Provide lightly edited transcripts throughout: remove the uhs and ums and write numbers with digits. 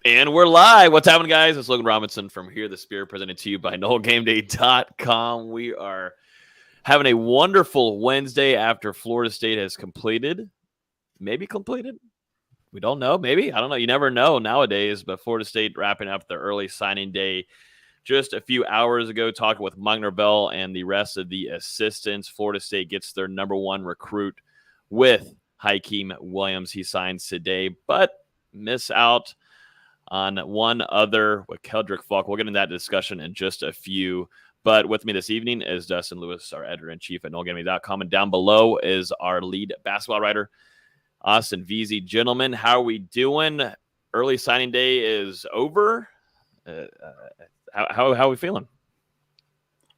And we're live. What's happening, guys? It's Logan Robinson from Here the Spirit, presented to you by NoleGameDay.com. We are having a wonderful Wednesday after Florida State has completed. Maybe completed. We don't know. Maybe. I don't know. You never know nowadays, but Florida State wrapping up their early signing day just a few hours ago, talking with Mike Norvell and the rest of the assistants. Florida State gets their number one recruit with Hakeem Williams. He signs today, but miss out on one other with Keldrick Falk. We'll get into that discussion in just a few. But with me this evening is Dustin Lewis, our editor-in-chief at NoleGameDay.com. And down below is our lead basketball writer, Austin Veazey. Gentlemen, how are we doing? Early signing day is over. How are we feeling?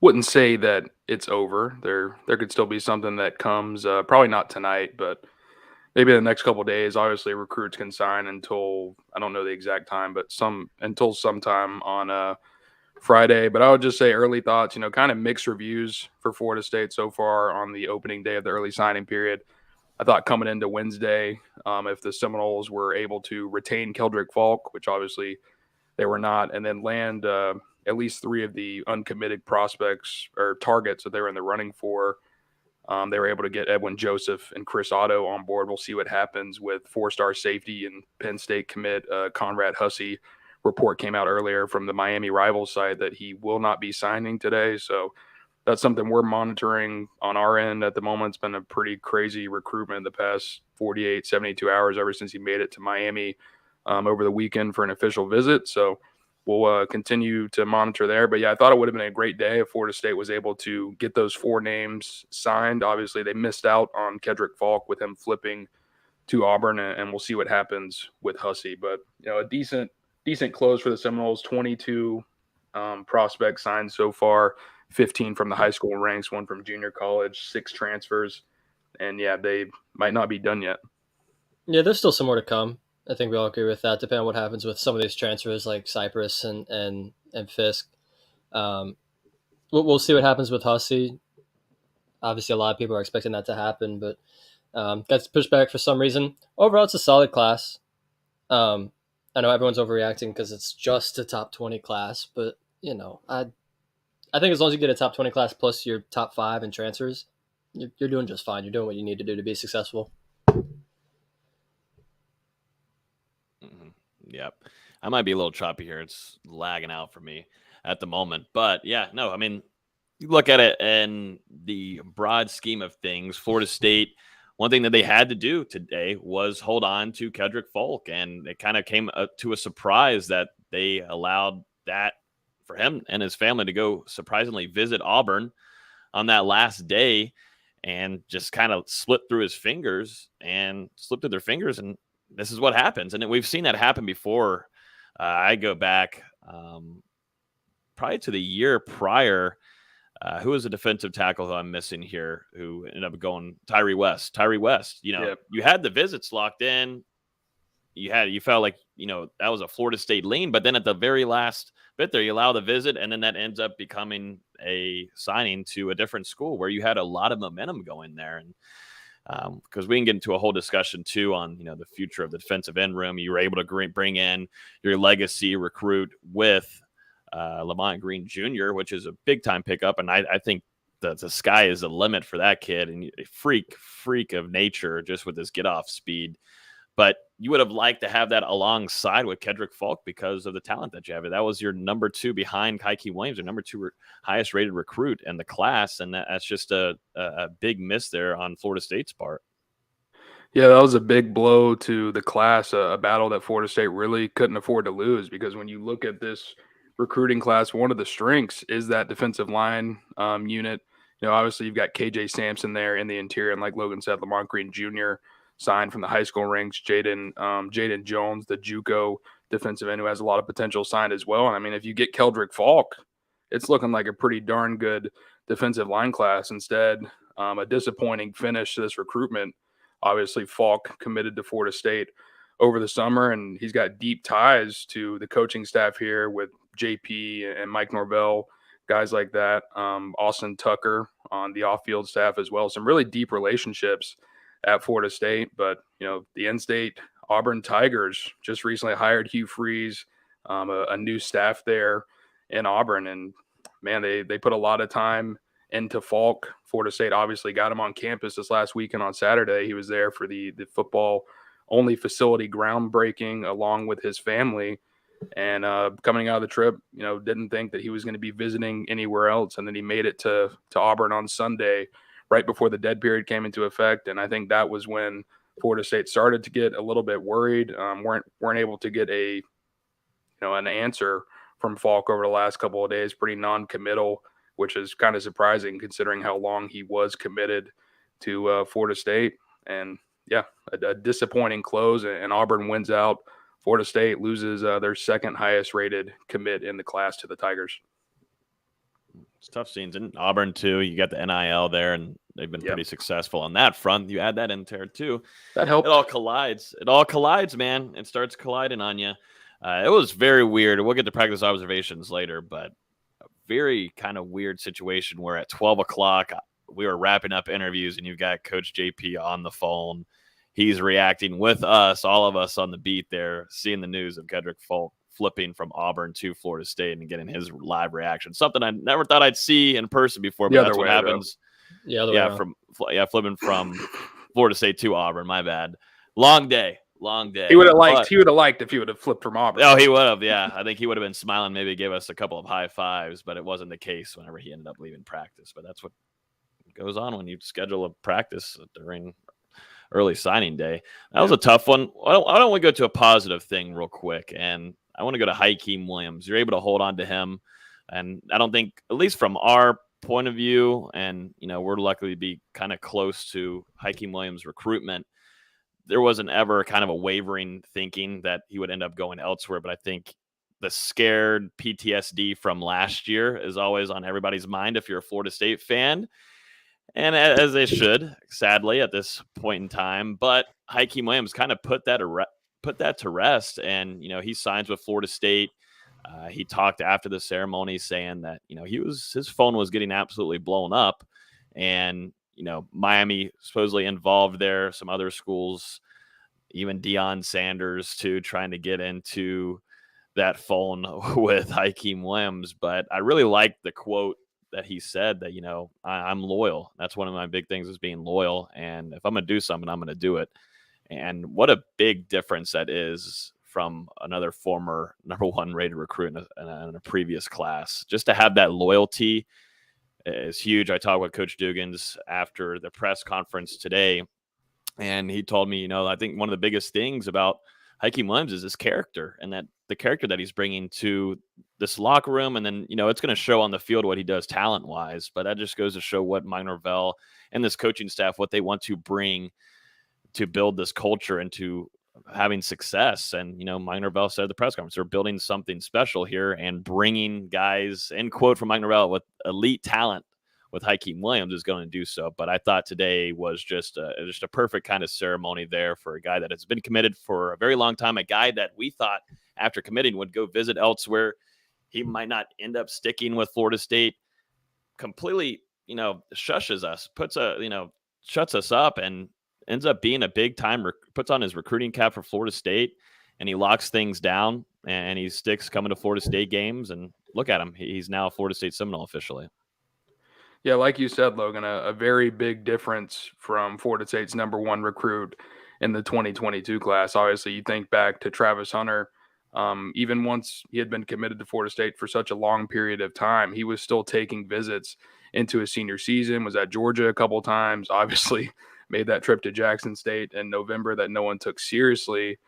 Wouldn't say that it's over. There could still be something that comes, probably not tonight, but maybe the next couple of days. Obviously, recruits can sign until, I don't know the exact time, but until sometime on Friday. But I would just say early thoughts, kind of mixed reviews for Florida State so far on the opening day of the early signing period. I thought coming into Wednesday, if the Seminoles were able to retain Keldrick Falk, which obviously they were not, and then land at least three of the uncommitted prospects or targets that they were in the running for, they were able to get Edwin Joseph and Chris Otto on board. We'll see what happens with four-star safety and Penn State commit Conrad Hussey. Report came out earlier from the Miami Rivals side that he will not be signing today. So that's something we're monitoring on our end at the moment. It's been a pretty crazy recruitment the past 48, 72 hours ever since he made it to Miami over the weekend for an official visit. So we'll continue to monitor there. But, yeah, I thought it would have been a great day if Florida State was able to get those four names signed. Obviously, they missed out on Keldrick Falk with him flipping to Auburn, and we'll see what happens with Hussey. But, a decent close for the Seminoles, 22 prospects signed so far, 15 from the high school ranks, one from junior college, 6 transfers. And, yeah, they might not be done yet. Yeah, there's still some more to come. I think we all agree with that, depending on what happens with some of these transfers like Cypress and Fisk. We'll see what happens with Hussey. Obviously, a lot of people are expecting that to happen, but got pushed back for some reason. Overall, it's a solid class. I know everyone's overreacting because it's just a top 20 class, but, I think as long as you get a top 20 class plus your top 5 in transfers, you're doing just fine. You're doing what you need to do to be successful. Yep. I might be a little choppy here. It's lagging out for me at the moment. But, yeah, no, I mean, you look at it in the broad scheme of things, Florida State, one thing that they had to do today was hold on to Keldrick Falk. And it kind of came to a surprise that they allowed that for him and his family to go surprisingly visit Auburn on that last day and just kind of slipped through their fingers. And this is what happens. And we've seen that happen before. I go back probably to the year prior. Who was a defensive tackle who I'm missing here who ended up going? Tyree West. Yep. You had the visits locked in. You felt like, that was a Florida State lean. But then at the very last bit there, you allow the visit. And then that ends up becoming a signing to a different school where you had a lot of momentum going there. And because we can get into a whole discussion too on the future of the defensive end room. You were able to bring in your legacy recruit with Lamont Green Jr., which is a big time pickup, and I think the sky is the limit for that kid, and a freak of nature just with his get off speed. But you would have liked to have that alongside with Keldrick Falk because of the talent that you have. That was your number 2 behind Hakeem Williams, your number 2 highest rated recruit in the class. And that's just a big miss there on Florida State's part. Yeah, that was a big blow to the class, a battle that Florida State really couldn't afford to lose, because when you look at this recruiting class, one of the strengths is that defensive line unit. Obviously you've got KJ Sampson there in the interior, and like Logan said, Lamont Green Jr. signed from the high school ranks. Jaden Jones, the JUCO defensive end, who has a lot of potential, signed as well. And I mean, if you get Keldrick Falk, it's looking like a pretty darn good defensive line class. Instead, a disappointing finish to this recruitment. Obviously, Falk committed to Florida State over the summer, and he's got deep ties to the coaching staff here with JP and Mike Norvell, guys like that. Austin Tucker on the off-field staff as well. Some really deep relationships at Florida State, but the in-state Auburn Tigers just recently hired Hugh Freeze, a new staff there in Auburn. And, man, they put a lot of time into Falk. Florida State obviously got him on campus this last weekend on Saturday. He was there for the football-only facility groundbreaking along with his family. And coming out of the trip, didn't think that he was going to be visiting anywhere else. And then he made it to Auburn on Sunday right before the dead period came into effect. And I think that was when Florida State started to get a little bit worried. Weren't able to get an answer from Falk over the last couple of days, pretty non-committal, which is kind of surprising considering how long he was committed to Florida State. And yeah, a disappointing close, and Auburn wins out. Florida State loses their second highest rated commit in the class to the Tigers. It's tough scenes in Auburn too. You got the NIL there, and they've been pretty successful on that front. You add that in there too. That helped. It all collides, man. It starts colliding on you. It was very weird. We'll get to practice observations later, but a very kind of weird situation where at 12 o'clock we were wrapping up interviews, and you've got Coach JP on the phone. He's reacting with us, all of us on the beat there, seeing the news of Kedrick Falk flipping from Auburn to Florida State and getting his live reaction. Something I never thought I'd see in person before, but that's what happens. Flipping from Florida State to Auburn. My bad. Long day. He would have liked. He would have liked if he would have flipped from Auburn. Oh, he would have. Yeah, I think he would have been smiling. Maybe gave us a couple of high fives, but it wasn't the case whenever he ended up leaving practice. But that's what goes on when you schedule a practice during early signing day. That was a tough one. I don't want to go to a positive thing real quick, and I want to go to Hakeem Williams. You're able to hold on to him, and I don't think, at least from our point of view, and we're lucky to be kind of close to Hakeem Williams' recruitment, there wasn't ever kind of a wavering thinking that he would end up going elsewhere. But I think the scared PTSD from last year is always on everybody's mind if you're a Florida State fan. And as they should, sadly, at this point in time. But Hakeem Williams kind of put that to rest. And, he signs with Florida State. He talked after the ceremony saying that, his phone was getting absolutely blown up. And, Miami supposedly involved there, some other schools, even Deion Sanders too, trying to get into that phone with Hakeem Williams. But I really liked the quote that he said that, I'm loyal. That's one of my big things, is being loyal. And if I'm going to do something, I'm going to do it. And what a big difference that is from another former number one rated recruit in a previous class. Just to have that loyalty is huge. I talked with Coach Dugans after the press conference today, and he told me, I think one of the biggest things about Hakeem Williams is his character, and that the character that he's bringing to this locker room. And then, it's going to show on the field what he does talent wise, but that just goes to show what Mike Norvell and this coaching staff, what they want to bring to build this culture into having success. And, Mike Norvell said at the press conference, they're building something special here and bringing guys, end quote from Mike Norvell, with elite talent with Hakeem Williams is going to do so. But I thought today was just a perfect kind of ceremony there for a guy that has been committed for a very long time, a guy that we thought after committing would go visit elsewhere. He might not end up sticking with Florida State. Completely, shushes us, shuts us up, and ends up being a big time, puts on his recruiting cap for Florida State, and he locks things down, and he sticks coming to Florida State games. And look at him. He's now a Florida State Seminole officially. Yeah, like you said, Logan, a very big difference from Florida State's number one recruit in the 2022 class. Obviously, you think back to Travis Hunter. Even once he had been committed to Florida State for such a long period of time, he was still taking visits into his senior season, was at Georgia a couple times, obviously made that trip to Jackson State in November that no one took seriously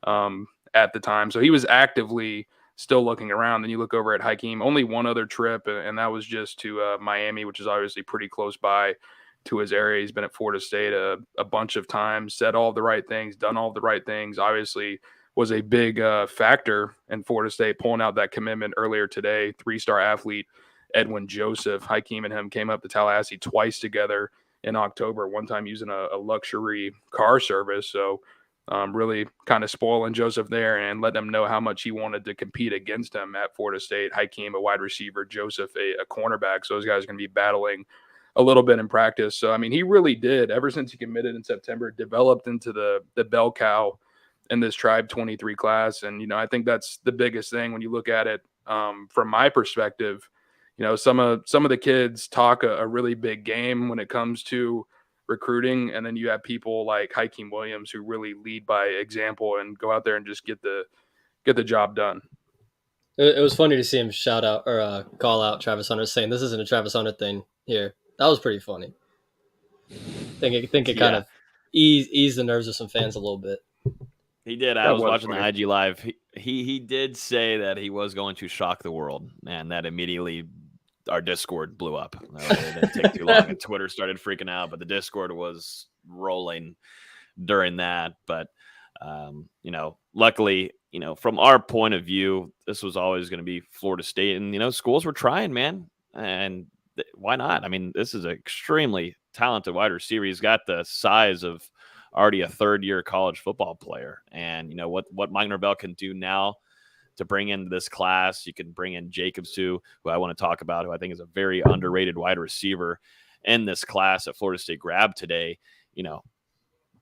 at the time. So he was actively still looking around. Then you look over at Hakeem, only one other trip, and that was just to Miami, which is obviously pretty close by to his area. He's been at Florida State a bunch of times, said all the right things, done all the right things, obviously was a big factor in Florida State pulling out that commitment earlier today. 3-star athlete Edwin Joseph. Hakeem and him came up to Tallahassee twice together in October, one time using a luxury car service. So really kind of spoiling Joseph there and letting him know how much he wanted to compete against him at Florida State. Hakeem, a wide receiver, Joseph, a cornerback. So those guys are going to be battling a little bit in practice. So, I mean, he really did, ever since he committed in September, developed into the bell cow in this Tribe 23 class. And, I think that's the biggest thing when you look at it from my perspective. Some of the kids talk a really big game when it comes to recruiting, and then you have people like Hakeem Williams who really lead by example and go out there and just get the job done. It was funny to see him shout out or call out Travis Hunter, saying this isn't a Travis Hunter thing here. That was pretty funny. Think it kind of eased the nerves of some fans a little bit. He did. I was watching the IG Live. He did say that he was going to shock the world, and that immediately our Discord blew up. It didn't take too long, and Twitter started freaking out, but the Discord was rolling during that. But, luckily, from our point of view, this was always going to be Florida State. And, schools were trying, man. And why not? I mean, this is an extremely talented wide receiver. He's got the size of already a third-year college football player. And, what Mike Norvell can do now to bring in this class. You can bring in Jacobs too, who I want to talk about, who I think is a very underrated wide receiver in this class that Florida State grabbed today.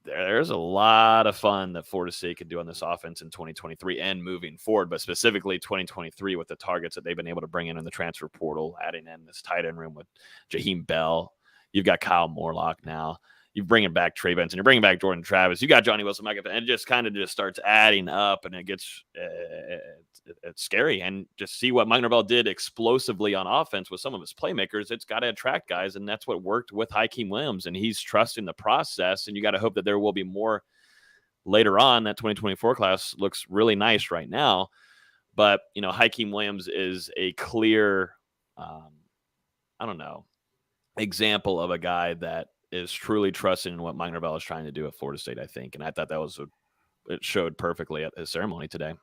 There's a lot of fun that Florida State could do on this offense in 2023 and moving forward, but specifically 2023 with the targets that they've been able to bring in the transfer portal, adding in this tight end room with Jaheim Bell. You've got Kyle Morlock now. You're bringing back Trey Benson. You're bringing back Jordan Travis. You got Johnny Wilson, and it just kind of just starts adding up, and it gets it's scary. And just see what Mike Norvell did explosively on offense with some of his playmakers. It's got to attract guys, and that's what worked with Hakeem Williams. And he's trusting the process, and you got to hope that there will be more later on. That 2024 class looks really nice right now, but Hakeem Williams is a clear, example of a guy that is truly trusting in what Mike Norvell is trying to do at Florida State, I think. And I thought that it showed perfectly at his ceremony today.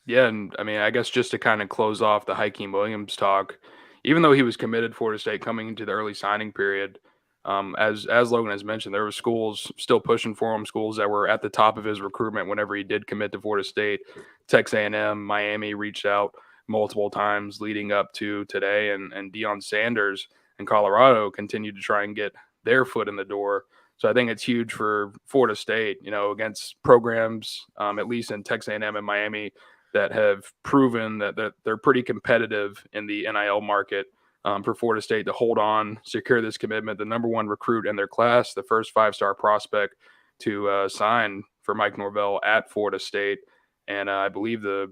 Yeah, and I guess just to kind of close off the Hakeem Williams talk, even though he was committed to Florida State coming into the early signing period, as Logan has mentioned, there were schools still pushing for him, schools that were at the top of his recruitment whenever he did commit to Florida State. Texas A&M, Miami reached out multiple times leading up to today, and Deion Sanders in Colorado continued to try and get their foot in the door. So I think it's huge for Florida State, against programs, at least in Texas A&M and Miami, that have proven that they're pretty competitive in the NIL market. For Florida State to hold on, secure this commitment, the number one recruit in their class, the first 5-star prospect to sign for Mike Norvell at Florida State. And I believe the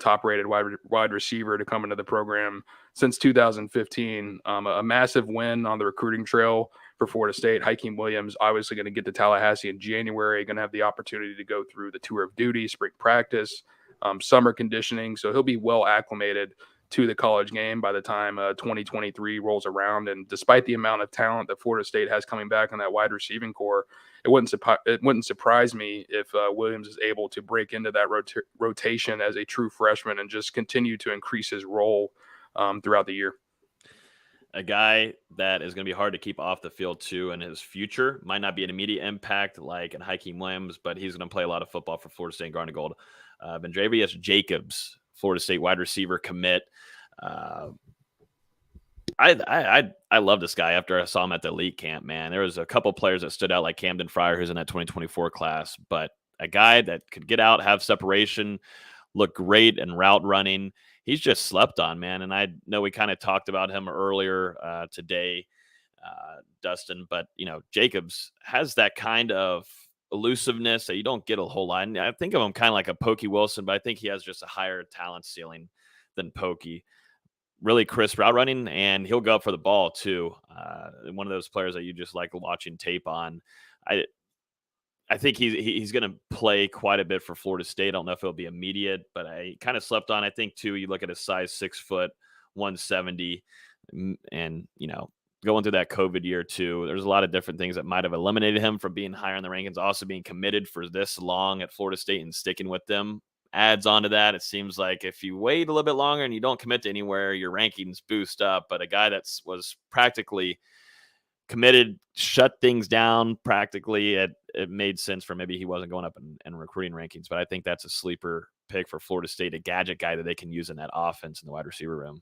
top-rated wide receiver to come into the program since 2015. A massive win on the recruiting trail for Florida State. Hakeem Williams obviously going to get to Tallahassee in January, going to have the opportunity to go through the tour of duty, spring practice, summer conditioning. So he'll be well acclimated to the college game by the time 2023 rolls around. And despite the amount of talent that Florida State has coming back on that wide receiving core, it wouldn't surprise me if Williams is able to break into that rotation as a true freshman and just continue to increase his role throughout the year. A guy that is going to be hard to keep off the field too, and his future might not be an immediate impact like in Hakeem Williams, but he's going to play a lot of football for Florida State and Garnet Gold. Bendravius Jacobs, Florida State wide receiver commit. I love this guy after I saw him at the elite camp, man. There was a couple players that stood out like Camden Fryer, who's in that 2024 class, but a guy that could get out, have separation, look great in route running. He's just slept on, man. And I know we kind of talked about him earlier today, Dustin, but Jacobs has that kind of elusiveness that you don't get a whole lot. And I think of him kind of like a Pokey Wilson, but I think he has just a higher talent ceiling than Pokey. Really crisp route running, and he'll go up for the ball too. One of those players that you just like watching tape on. I think he's going to play quite a bit for Florida State. I don't know if it'll be immediate, but I kind of slept on. I think too, you look at his size, 6 foot, 170, and going through that COVID year too, there's a lot of different things that might have eliminated him from being higher in the rankings. Also being committed for this long at Florida State and sticking with them adds on to that. It seems like if you wait a little bit longer and you don't commit to anywhere, your rankings boost up. But a guy that was practically committed, shut things down practically, it made sense for maybe he wasn't going up in recruiting rankings. But I think that's a sleeper pick for Florida State, a gadget guy that they can use in that offense in the wide receiver room.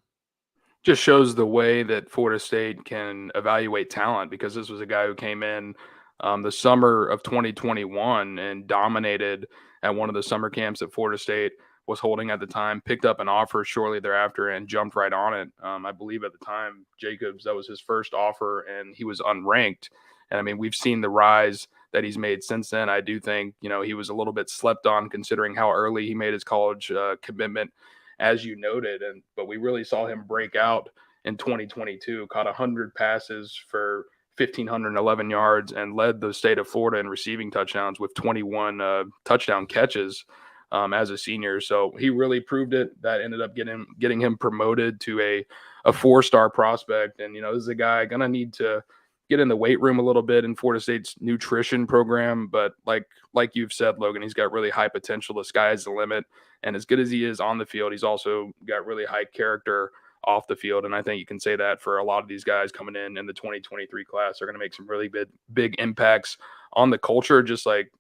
Just shows the way that Florida State can evaluate talent, because this was a guy who came in the summer of 2021 and dominated at one of the summer camps that Florida State was holding at the time, picked up an offer shortly thereafter and jumped right on it. I believe at the time, Jacobs, that was his first offer, and he was unranked. And I mean, we've seen the rise that he's made since then. I do think, he was a little bit slept on considering how early he made his college commitment, as you noted. But we really saw him break out in 2022, caught 100 passes for 1,511 yards and led the state of Florida in receiving touchdowns with 21 touchdown catches as a senior. So he really proved it. That ended up getting him promoted to a 4-star prospect. And, this is a guy going to need to get in the weight room a little bit in Florida State's nutrition program. But like you've said, Logan, he's got really high potential. The sky is the limit. And as good as he is on the field, he's also got really high character off the field. And I think you can say that for a lot of these guys coming in the 2023 class. They're going to make some really big impacts on the culture, just like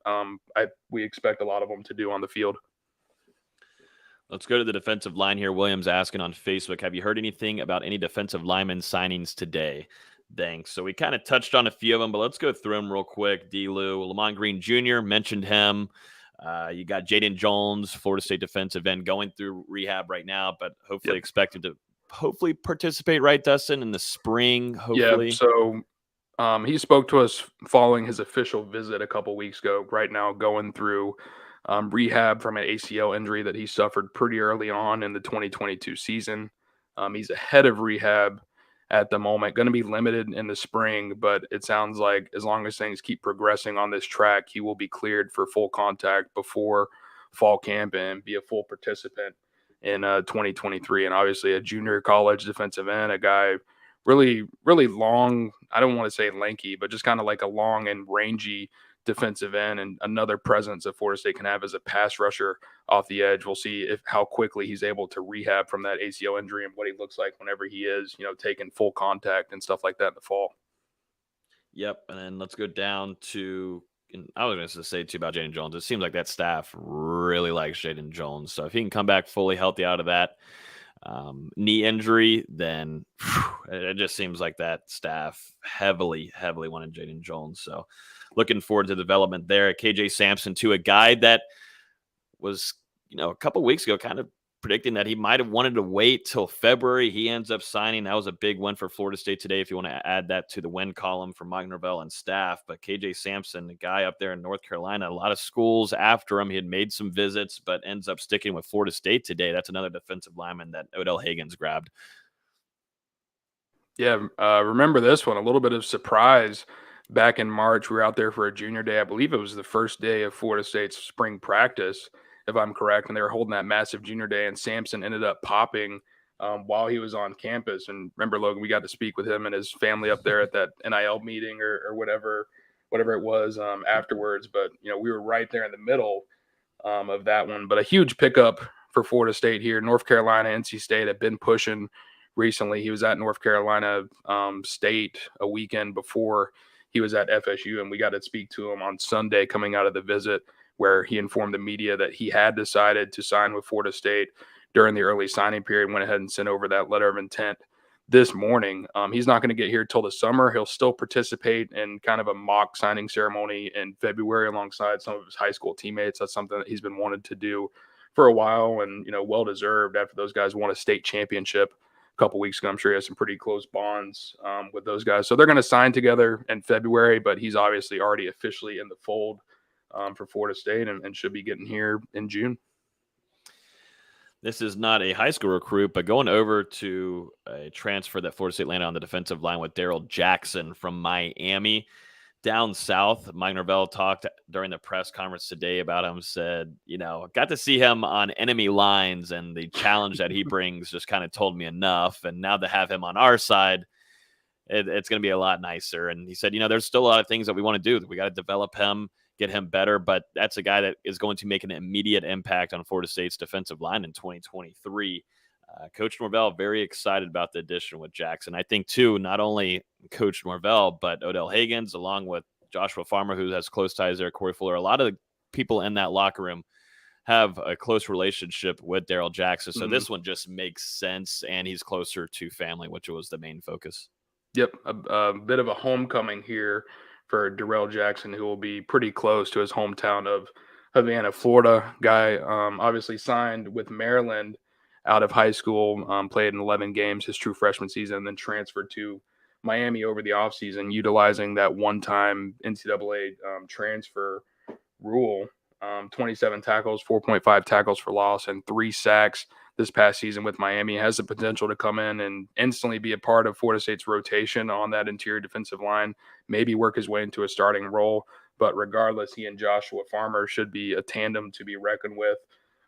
we expect a lot of them to do on the field. Let's go to the defensive line here. Williams asking on Facebook, have you heard anything about any defensive lineman signings today? Thanks. So we kind of touched on a few of them, but let's go through them real quick. D-Lou, Lamont Green Jr., mentioned him. You got Jaden Jones, Florida State defensive end, going through rehab right now, but hopefully expect him to participate, right, Dustin, in the spring, hopefully? Yeah, so he spoke to us following his official visit a couple weeks ago, right now going through rehab from an ACL injury that he suffered pretty early on in the 2022 season. He's ahead of rehab at the moment, going to be limited in the spring, but it sounds like as long as things keep progressing on this track, he will be cleared for full contact before fall camp and be a full participant in 2023. And obviously a junior college defensive end, a guy really, really long. I don't want to say lanky, but just kind of like a long and rangy defensive end, and another presence that Florida State can have as a pass rusher off the edge. We'll see how quickly he's able to rehab from that ACL injury and what he looks like whenever he is, taking full contact and stuff like that in the fall. Yep. And then let's go down to, I was going to say too about Jaden Jones. It seems like that staff really likes Jaden Jones. So if he can come back fully healthy out of that knee injury, then it just seems like that staff heavily wanted Jaden Jones. So looking forward to development there. KJ Sampson, too, a guy that was, a couple weeks ago kind of predicting that he might have wanted to wait till February. He ends up signing. That was a big win for Florida State today, if you want to add that to the win column for Mike Norvell and staff. But KJ Sampson, the guy up there in North Carolina, a lot of schools after him. He had made some visits, but ends up sticking with Florida State today. That's another defensive lineman that Odell Hagens grabbed. Yeah, remember this one, a little bit of surprise. Back in March, we were out there for a junior day. I believe it was the first day of Florida State's spring practice, if I'm correct, and they were holding that massive junior day, and Sampson ended up popping while he was on campus. And remember, Logan, we got to speak with him and his family up there at that NIL meeting or whatever it was afterwards. But, we were right there in the middle of that one. But a huge pickup for Florida State here. North Carolina, NC State have been pushing recently. He was at North Carolina State a weekend before he was at FSU, and we got to speak to him on Sunday coming out of the visit, where he informed the media that he had decided to sign with Florida State during the early signing period, went ahead and sent over that letter of intent this morning. He's not going to get here till the summer. He'll still participate in kind of a mock signing ceremony in February alongside some of his high school teammates. That's something that he's been wanted to do for a while, and, well-deserved after those guys won a state championship couple weeks ago. I'm sure he has some pretty close bonds with those guys. So they're going to sign together in February, but he's obviously already officially in the fold for Florida State and should be getting here in June. This is not a high school recruit, but going over to a transfer that Florida State landed on the defensive line with Daryl Jackson from Miami. Down south, Mike Norvell talked during the press conference today about him, said, got to see him on enemy lines, and the challenge that he brings just kind of told me enough. And now to have him on our side, it's going to be a lot nicer. And he said, there's still a lot of things that we want to do. We got to develop him, get him better, but that's a guy that is going to make an immediate impact on Florida State's defensive line in 2023. Coach Norvell, very excited about the addition with Jackson. I think, too, not only Coach Norvell, but Odell Hagens, along with Joshua Farmer, who has close ties there, Corey Fuller. A lot of the people in that locker room have a close relationship with Daryl Jackson. So this one just makes sense, and he's closer to family, which was the main focus. Yep, a bit of a homecoming here for Darrell Jackson, who will be pretty close to his hometown of Havana, Florida. Guy obviously signed with Maryland out of high school, played in 11 games his true freshman season, and then transferred to Miami over the offseason, utilizing that one-time NCAA transfer rule. 27 tackles, 4.5 tackles for loss, and 3 sacks this past season with Miami. Has the potential to come in and instantly be a part of Florida State's rotation on that interior defensive line, maybe work his way into a starting role. But regardless, he and Joshua Farmer should be a tandem to be reckoned with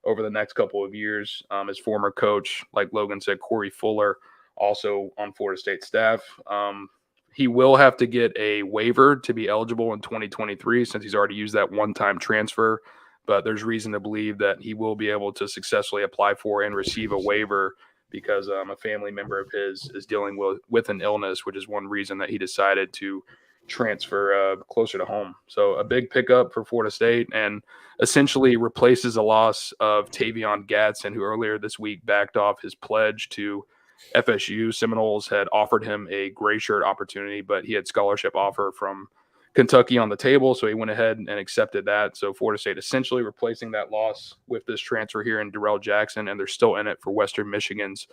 over the next couple of years. His former coach, like Logan said, Corey Fuller, also on Florida State staff. He will have to get a waiver to be eligible in 2023 since he's already used that one-time transfer. But there's reason to believe that he will be able to successfully apply for and receive a waiver because a family member of his is dealing with an illness, which is one reason that he decided to transfer closer to home. So a big pickup for Florida State and essentially replaces a loss of Tavion Gadsden, who earlier this week backed off his pledge to FSU. Seminoles had offered him a gray shirt opportunity, but he had scholarship offer from Kentucky on the table, so he went ahead and accepted that. So Florida State essentially replacing that loss with this transfer here in Darrell Jackson, and they're still in it for Western Michigan's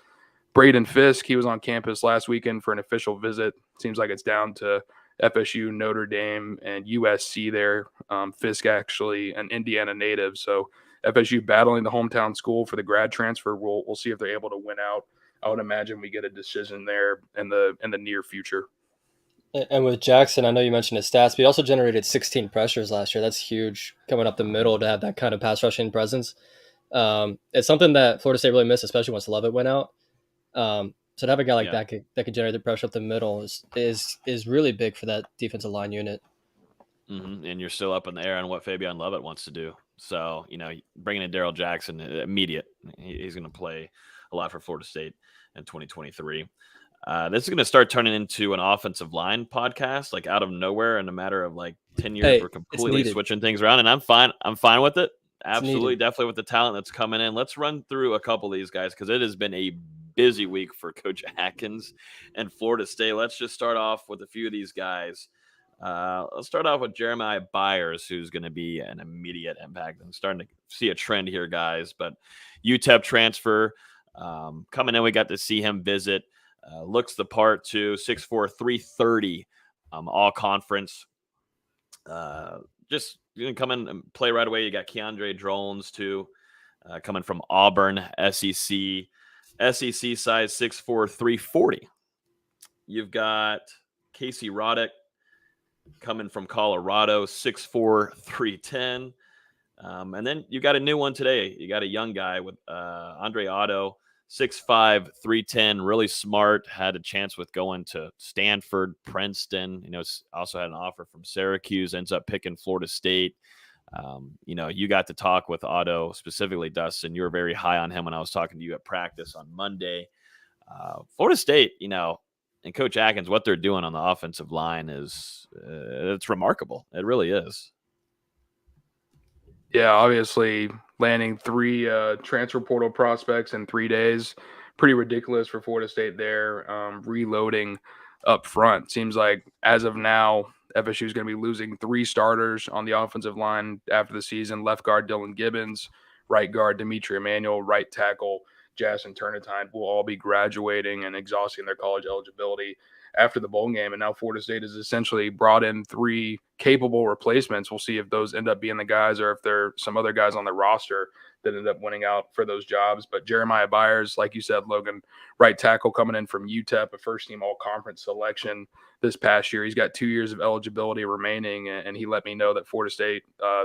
Braden Fisk. He was on campus last weekend for an official visit. Seems like it's down to FSU, Notre Dame, and USC there. Fisk actually an Indiana native, so FSU battling the hometown school for the grad transfer. We'll see if they're able to win out. I would imagine we get a decision there in the near future. And with Jackson, I know you mentioned his stats, but he also generated 16 pressures last year. That's huge coming up the middle to have that kind of pass rushing presence. It's something that Florida State really missed, especially once Levitt went out. So to have a guy like that could generate the pressure up the middle is really big for that defensive line unit. Mm-hmm. And you're still up in the air on what Fabian Levitt wants to do. So, bringing in Darrell Jackson, immediate. He's going to play a lot for Florida State in 2023. This is going to start turning into an offensive line podcast, like out of nowhere in a matter of like 10 years. We're completely switching things around, and I'm fine. I'm fine with it. Absolutely, definitely with the talent that's coming in. Let's run through a couple of these guys because it has been a busy week for Coach Atkins and Florida State. Let's just start off with a few of these guys. Let's start off with Jeremiah Byers, who's going to be an immediate impact. I'm starting to see a trend here, guys. But UTEP transfer coming in, we got to see him visit. Looks the part too, 6'4", 330, all conference. Just going to come in and play right away. You got Keandre Drones too, coming from Auburn, SEC size 6'4", 340. You've got Casey Roddick coming from Colorado, 6'4", 310. And then you got a new one today. You got a young guy with Andre Otto, 6'5", 310, really smart, had a chance with going to Stanford, Princeton, also had an offer from Syracuse, ends up picking Florida State. You got to talk with Otto, specifically Dustin. You were very high on him when I was talking to you at practice on Monday. Florida State, and Coach Atkins, what they're doing on the offensive line is it's remarkable. It really is. Yeah, obviously landing 3 transfer portal prospects in 3 days, pretty ridiculous for Florida State there. Reloading up front. Seems like as of now, FSU is going to be losing 3 starters on the offensive line after the season. Left guard Dylan Gibbons, right guard Dimitri Emanuel, right tackle Jason Turnitine will all be graduating and exhausting their college eligibility after the bowl game. And now Florida State has essentially brought in 3 capable replacements. We'll see if those end up being the guys or if there are some other guys on the roster that end up winning out for those jobs. But Jeremiah Byers, like you said, Logan, right tackle coming in from UTEP, a first-team all-conference selection this past year. He's got 2 years of eligibility remaining, and he let me know that Florida State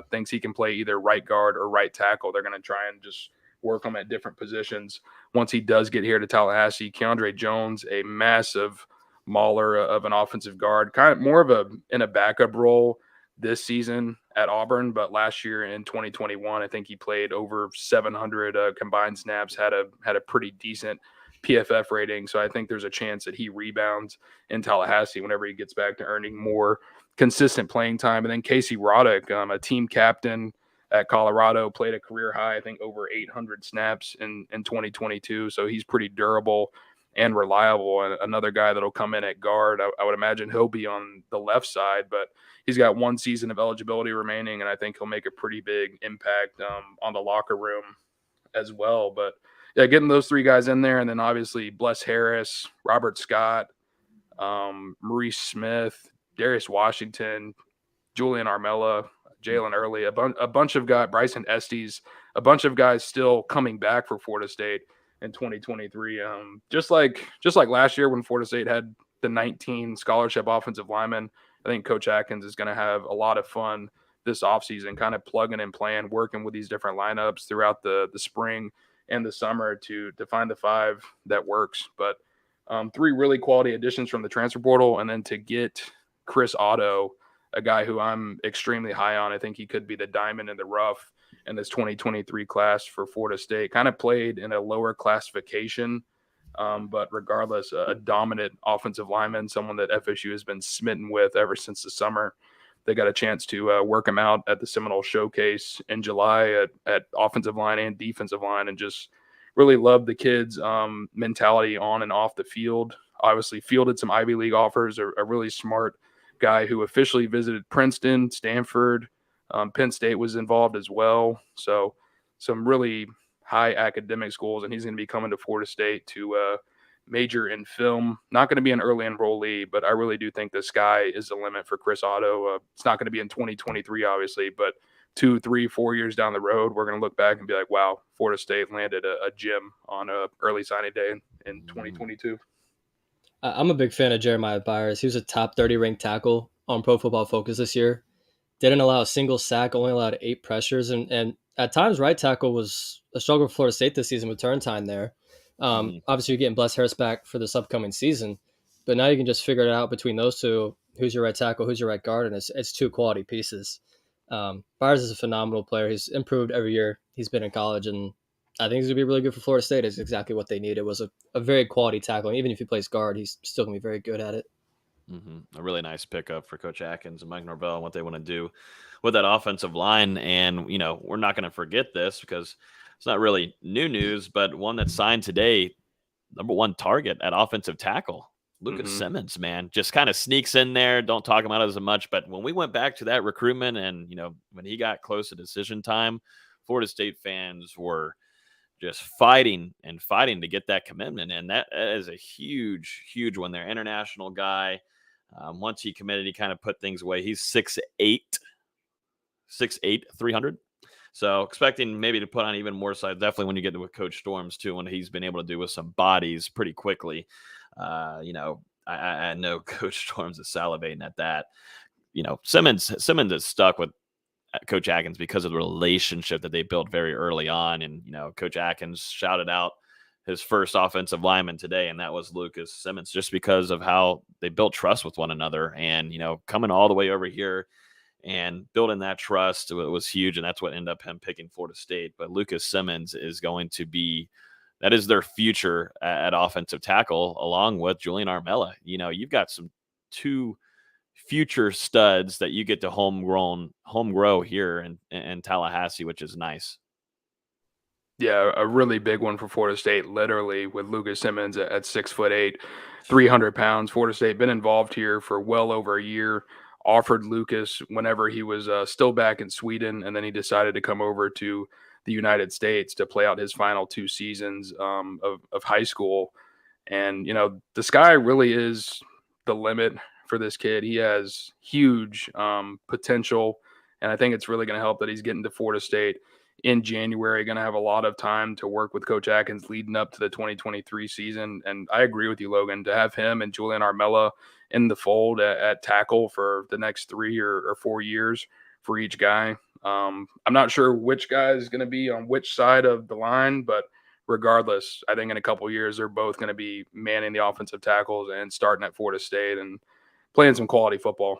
thinks he can play either right guard or right tackle. They're going to try and just work him at different positions once he does get here to Tallahassee. Keandre Jones, a massive mauler of an offensive guard, kind of more of in a backup role this season at Auburn, but last year in 2021, I think he played over 700 combined snaps, had a pretty decent PFF rating. So I think there's a chance that he rebounds in Tallahassee whenever he gets back to earning more consistent playing time. And then Casey Roddick, a team captain at Colorado, played a career high, I think over 800 snaps in 2022. So he's pretty durable and reliable. And another guy that'll come in at guard, I would imagine he'll be on the left side, but he's got 1 season of eligibility remaining, and I think he'll make a pretty big impact on the locker room as well. But yeah, getting those 3 guys in there, and then obviously Bless Harris, Robert Scott, Maurice Smith, Darius Washington, Julian Armella, Jalen Early, a bunch of guys, Bryson Estes, a bunch of guys still coming back for Florida State in 2023. Just like last year when Florida State had the 19 scholarship offensive linemen, I think Coach Atkins is going to have a lot of fun this offseason, kind of plugging and playing, working with these different lineups throughout the spring and the summer to find the 5 that works. But 3 really quality additions from the transfer portal, and then to get Chris Otto, a guy who I'm extremely high on. I think he could be the diamond in the rough in this 2023 class for Florida State. Kind of played in a lower classification, but regardless, a dominant offensive lineman, someone that FSU has been smitten with ever since the summer. They got a chance to work him out at the Seminole Showcase in July at offensive line and defensive line, and just really loved the kid's mentality on and off the field. Obviously fielded some Ivy League offers, a really smart guy who officially visited Princeton, Stanford, Penn State was involved as well. So some really high academic schools, and he's going to be coming to Florida State to major in film. Not going to be an early enrollee, but I really do think the sky is the limit for Chris Otto. It's not going to be in 2023, obviously, but 2, 3, 4 years down the road, we're going to look back and be like, wow, Florida State landed a gem on a early signing day in 2022. I'm a big fan of Jeremiah Byers. He was a top 30 ranked tackle on Pro Football Focus this year. Didn't allow a single sack, only allowed 8 pressures. And at times, right tackle was a struggle for Florida State this season with turn time there. Obviously, you're getting Bless Harris back for this upcoming season. But now you can just figure it out between those two. Who's your right tackle? Who's your right guard? And it's 2 quality pieces. Byers is a phenomenal player. He's improved every year he's been in college, and I think he's going to be really good for Florida State. It's exactly what they needed. It was a very quality tackle. And even if he plays guard, he's still going to be very good at it. A really nice pickup for Coach Atkins and Mike Norvell and what they want to do with that offensive line. And, we're not going to forget this because it's not really new news, but one that signed today, number 1 target at offensive tackle, Lucas Simmons, man, just kind of sneaks in there. Don't talk about it as much. But when we went back to that recruitment and, when he got close to decision time, Florida State fans were just fighting to get that commitment. And that is a huge, huge one there. International guy. Once he committed, he kind of put things away. He's 6'8", 300. So expecting maybe to put on even more size. Definitely when you get to with Coach Storms too, when he's been able to do with some bodies pretty quickly. I know Coach Storms is salivating at that. Simmons is stuck with Coach Atkins because of the relationship that they built very early on. And, Coach Atkins shouted out his first offensive lineman today, and that was Lucas Simmons, just because of how they built trust with one another. And, coming all the way over here and building that trust was huge, and that's what ended up him picking Florida State. But Lucas Simmons is going to be – that is their future at offensive tackle, along with Julian Armella. You've got 2 future studs that you get to home grow here in Tallahassee, which is nice. Yeah, a really big one for Florida State, literally, with Lucas Simmons at 6'8", 300 pounds. Florida State been involved here for well over a year. Offered Lucas whenever he was still back in Sweden, and then he decided to come over to the United States to play out his final 2 seasons of high school. And, the sky really is the limit for this kid. He has huge potential, and I think it's really going to help that he's getting to Florida State in January. Going to have a lot of time to work with Coach Atkins leading up to the 2023 season. And I agree with you, Logan, to have him and Julian Armella in the fold at tackle for the next 3 or 4 years for each guy. I'm not sure which guy is going to be on which side of the line, but regardless, I think in a couple of years, they're both going to be manning the offensive tackles and starting at Florida State and playing some quality football.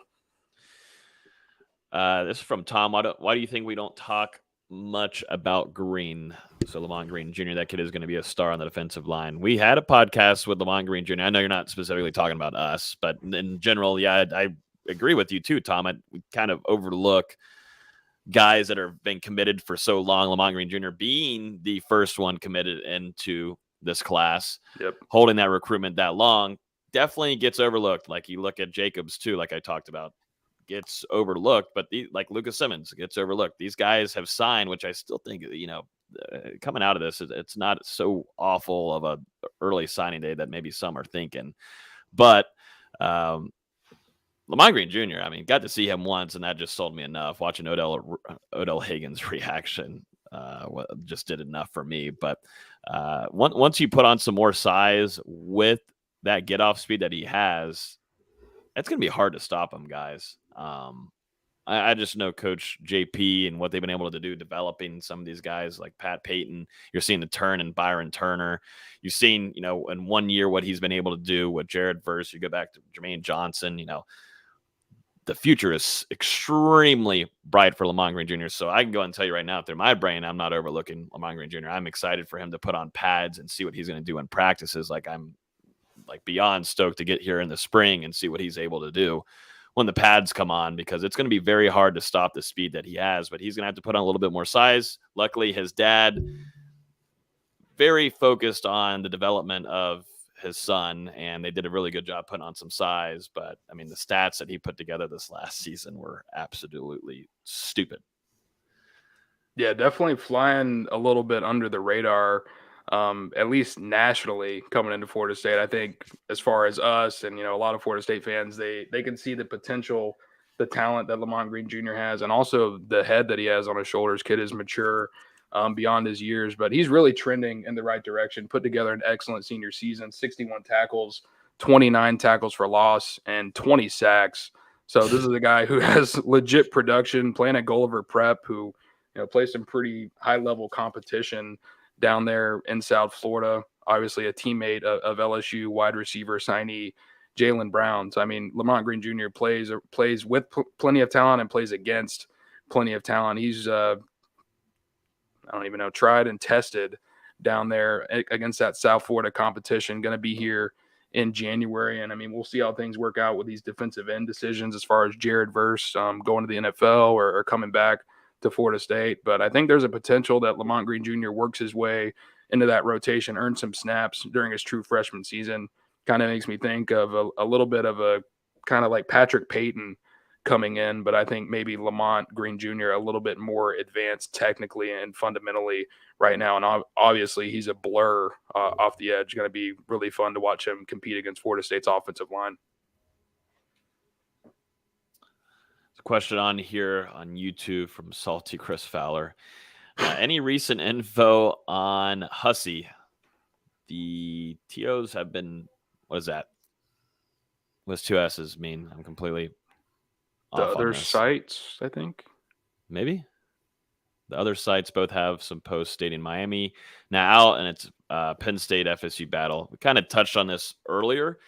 This is from Tom. Why do you think we don't talk much about Green? So Lamont Green Jr., that kid is going to be a star on the defensive line. We had a podcast with Lamont Green Jr. I know you're not specifically talking about us, but in general, yeah, I agree with you too, Tom. We kind of overlook guys that have been committed for so long. Lamont Green Jr. being the first one committed into this class. Yep. Holding that recruitment that long definitely gets overlooked. Like you look at Jacobs too, like I talked about, gets overlooked, but like Lucas Simmons gets overlooked. These guys have signed, which I still think, coming out of this, it's not so awful of a early signing day that maybe some are thinking. But Lamont Green Jr., I mean, got to see him once, and that just sold me enough. Watching Odell Higgins' reaction just did enough for me. But once you put on some more size with that get-off speed that he has, it's going to be hard to stop him, guys. I just know Coach JP and what they've been able to do developing some of these guys like Pat Payton. You're seeing the turn in Byron Turner. You've seen, in 1 year what he's been able to do with Jared Verse. You go back to Jermaine Johnson, the future is extremely bright for Lamont Green Jr. So I can go and tell you right now, through my brain, I'm not overlooking Lamont Green Jr. I'm excited for him to put on pads and see what he's going to do in practices. Like I'm beyond stoked to get here in the spring and see what he's able to do when the pads come on, because it's going to be very hard to stop the speed that he has, but he's going to have to put on a little bit more size. Luckily, his dad very focused on the development of his son, and they did a really good job putting on some size. But I mean, the stats that he put together this last season were absolutely stupid. Yeah, definitely flying a little bit under the radar, at least nationally coming into Florida State. I think as far as us and, a lot of Florida State fans, they can see the potential, the talent that Lamont Green Jr. has, and also the head that he has on his shoulders. Kid is mature beyond his years, but he's really trending in the right direction. Put together an excellent senior season, 61 tackles, 29 tackles for loss, and 20 sacks. So this is a guy who has legit production, playing at Gulliver Prep, who plays some pretty high-level competition down there in South Florida. Obviously a teammate of LSU wide receiver signee Jaylen Brown. So, I mean, Lamont Green Jr. plays with plenty of talent and plays against plenty of talent. He's, I don't even know, tried and tested down there against that South Florida competition, going to be here in January. And, I mean, we'll see how things work out with these defensive end decisions as far as Jared Verse going to the NFL or coming back to Florida State. But I think there's a potential that Lamont Green Jr. works his way into that rotation, earns some snaps during his true freshman season. Kind of makes me think of a little bit of a kind of like Patrick Payton coming in, but I think maybe Lamont Green Jr. a little bit more advanced technically and fundamentally right now. And obviously he's a blur off the edge. Going to be really fun to watch him compete against Florida State's offensive line. Question on here on YouTube from Salty Chris Fowler. Any recent info on Hussey? The TOs have been, what is that? What's two S's mean? I'm completely off The on other this. sites, I think. Maybe. The other sites both have some posts stating Miami now out, and it's Penn State FSU battle. We kind of touched on this earlier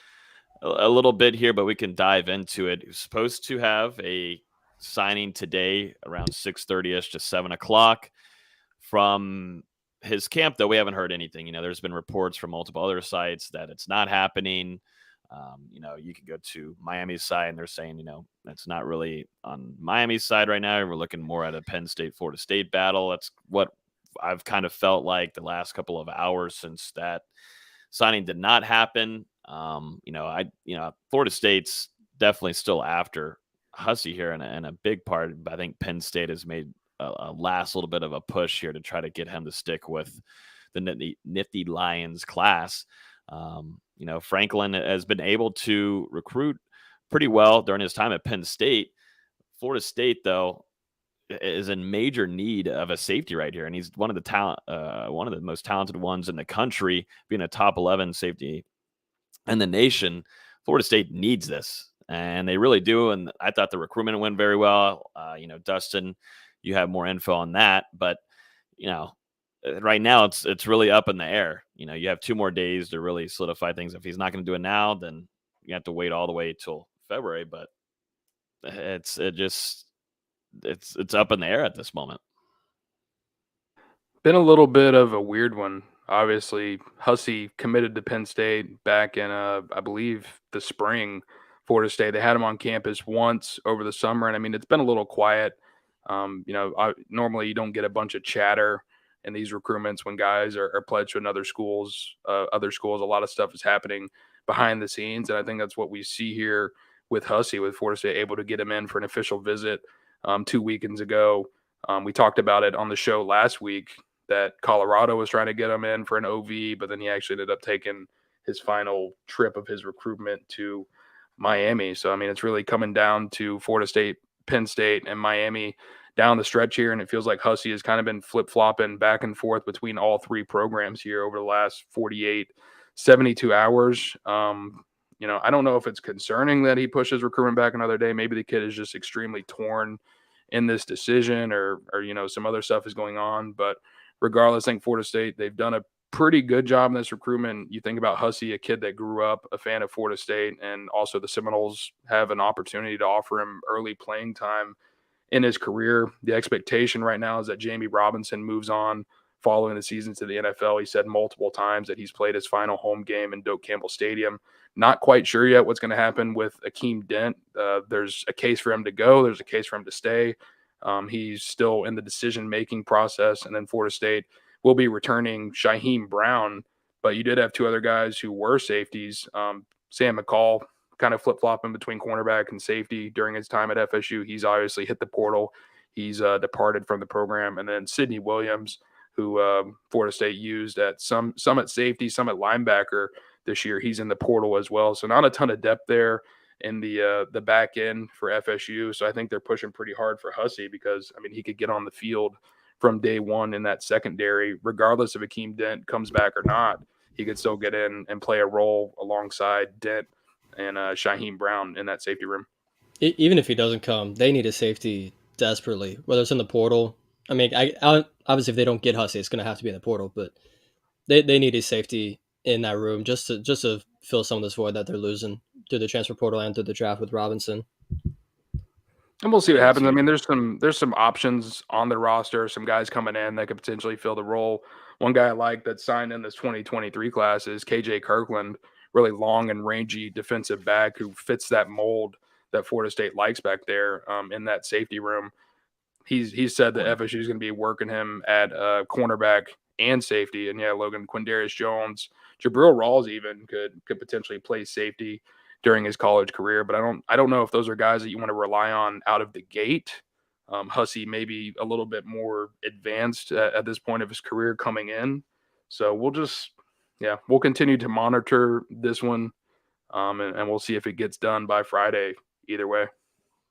a little bit here, but we can dive into it. He was supposed to have a signing today around 6:30ish to 7 o'clock from his camp, though we haven't heard anything. There's been reports from multiple other sites that it's not happening. You could go to Miami's side and they're saying, it's not really on Miami's side right now. We're looking more at a Penn State, Florida State battle. That's what I've kind of felt like the last couple of hours since that signing did not happen. Florida State's definitely still after Hussey here, and a big part, I think Penn State has made a last little bit of a push here to try to get him to stick with the Nifty Lions class. Franklin has been able to recruit pretty well during his time at Penn State. Florida State, though, is in major need of a safety right here, and he's one of the most talented ones in the country, being a top 11 safety in the nation. Florida State needs this, and they really do. And I thought the recruitment went very well. Dustin, you have more info on that, but right now it's really up in the air. You have 2 more days to really solidify things. If he's not going to do it now, then you have to wait all the way till February. But it's up in the air at this moment. Been a little bit of a weird one. Obviously, Hussey committed to Penn State back in, I believe, the spring. Florida State, they had him on campus once over the summer, and I mean, it's been a little quiet. Normally you don't get a bunch of chatter in these recruitments when guys are pledged to other schools. A lot of stuff is happening behind the scenes, and I think that's what we see here with Hussey, with Florida State able to get him in for an official visit 2 weekends ago. We talked about it on the show last week that Colorado was trying to get him in for an OV, but then he actually ended up taking his final trip of his recruitment to Miami. So, I mean, it's really coming down to Florida State, Penn State, and Miami down the stretch here. And it feels like Hussey has kind of been flip-flopping back and forth between all three programs here over the last 48, 72 hours. I don't know if it's concerning that he pushes recruitment back another day. Maybe the kid is just extremely torn in this decision or some other stuff is going on. But regardless, I think Florida State, they've done a pretty good job in this recruitment. You think about Hussey, a kid that grew up a fan of Florida State, and also the Seminoles have an opportunity to offer him early playing time in his career. The expectation right now is that Jamie Robinson moves on following the season to the NFL. He said multiple times that he's played his final home game in Doak Campbell Stadium. Not quite sure yet what's going to happen with Akeem Dent. There's a case for him to go. There's a case for him to stay. He's still in the decision-making process. And then Florida State will be returning Shaheem Brown. But you did have two other guys who were safeties. Sam McCall kind of flip-flopping between cornerback and safety during his time at FSU. He's obviously hit the portal. He's departed from the program. And then Sidney Williams, who Florida State used at some at safety, some at linebacker this year. He's in the portal as well. So not a ton of depth there in the back end for FSU. So I think they're pushing pretty hard for Hussey because, I mean, he could get on the field from day one in that secondary, regardless if Akeem Dent comes back or not. He could still get in and play a role alongside Dent and Shaheem Brown in that safety room. Even if he doesn't come, they need a safety desperately, whether it's in the portal. I mean, I obviously if they don't get Hussey, it's going to have to be in the portal, but they need a safety in that room just to fill some of this void that they're losing through the transfer portal and through the draft with Robinson. And we'll see what happens. I mean, there's some options on the roster, some guys coming in that could potentially fill the role. One guy I like that signed in this 2023 class is KJ Kirkland, really long and rangy defensive back who fits that mold that Florida State likes back there in that safety room. He's said that FSU is going to be working him at cornerback and safety. And yeah, Logan, Quindarius Jones, Jabril Rawls even could potentially play safety during his college career, but I don't know if those are guys that you want to rely on out of the gate. Hussey maybe a little bit more advanced at this point of his career coming in. So we'll continue to monitor this one, and we'll see if it gets done by Friday either way.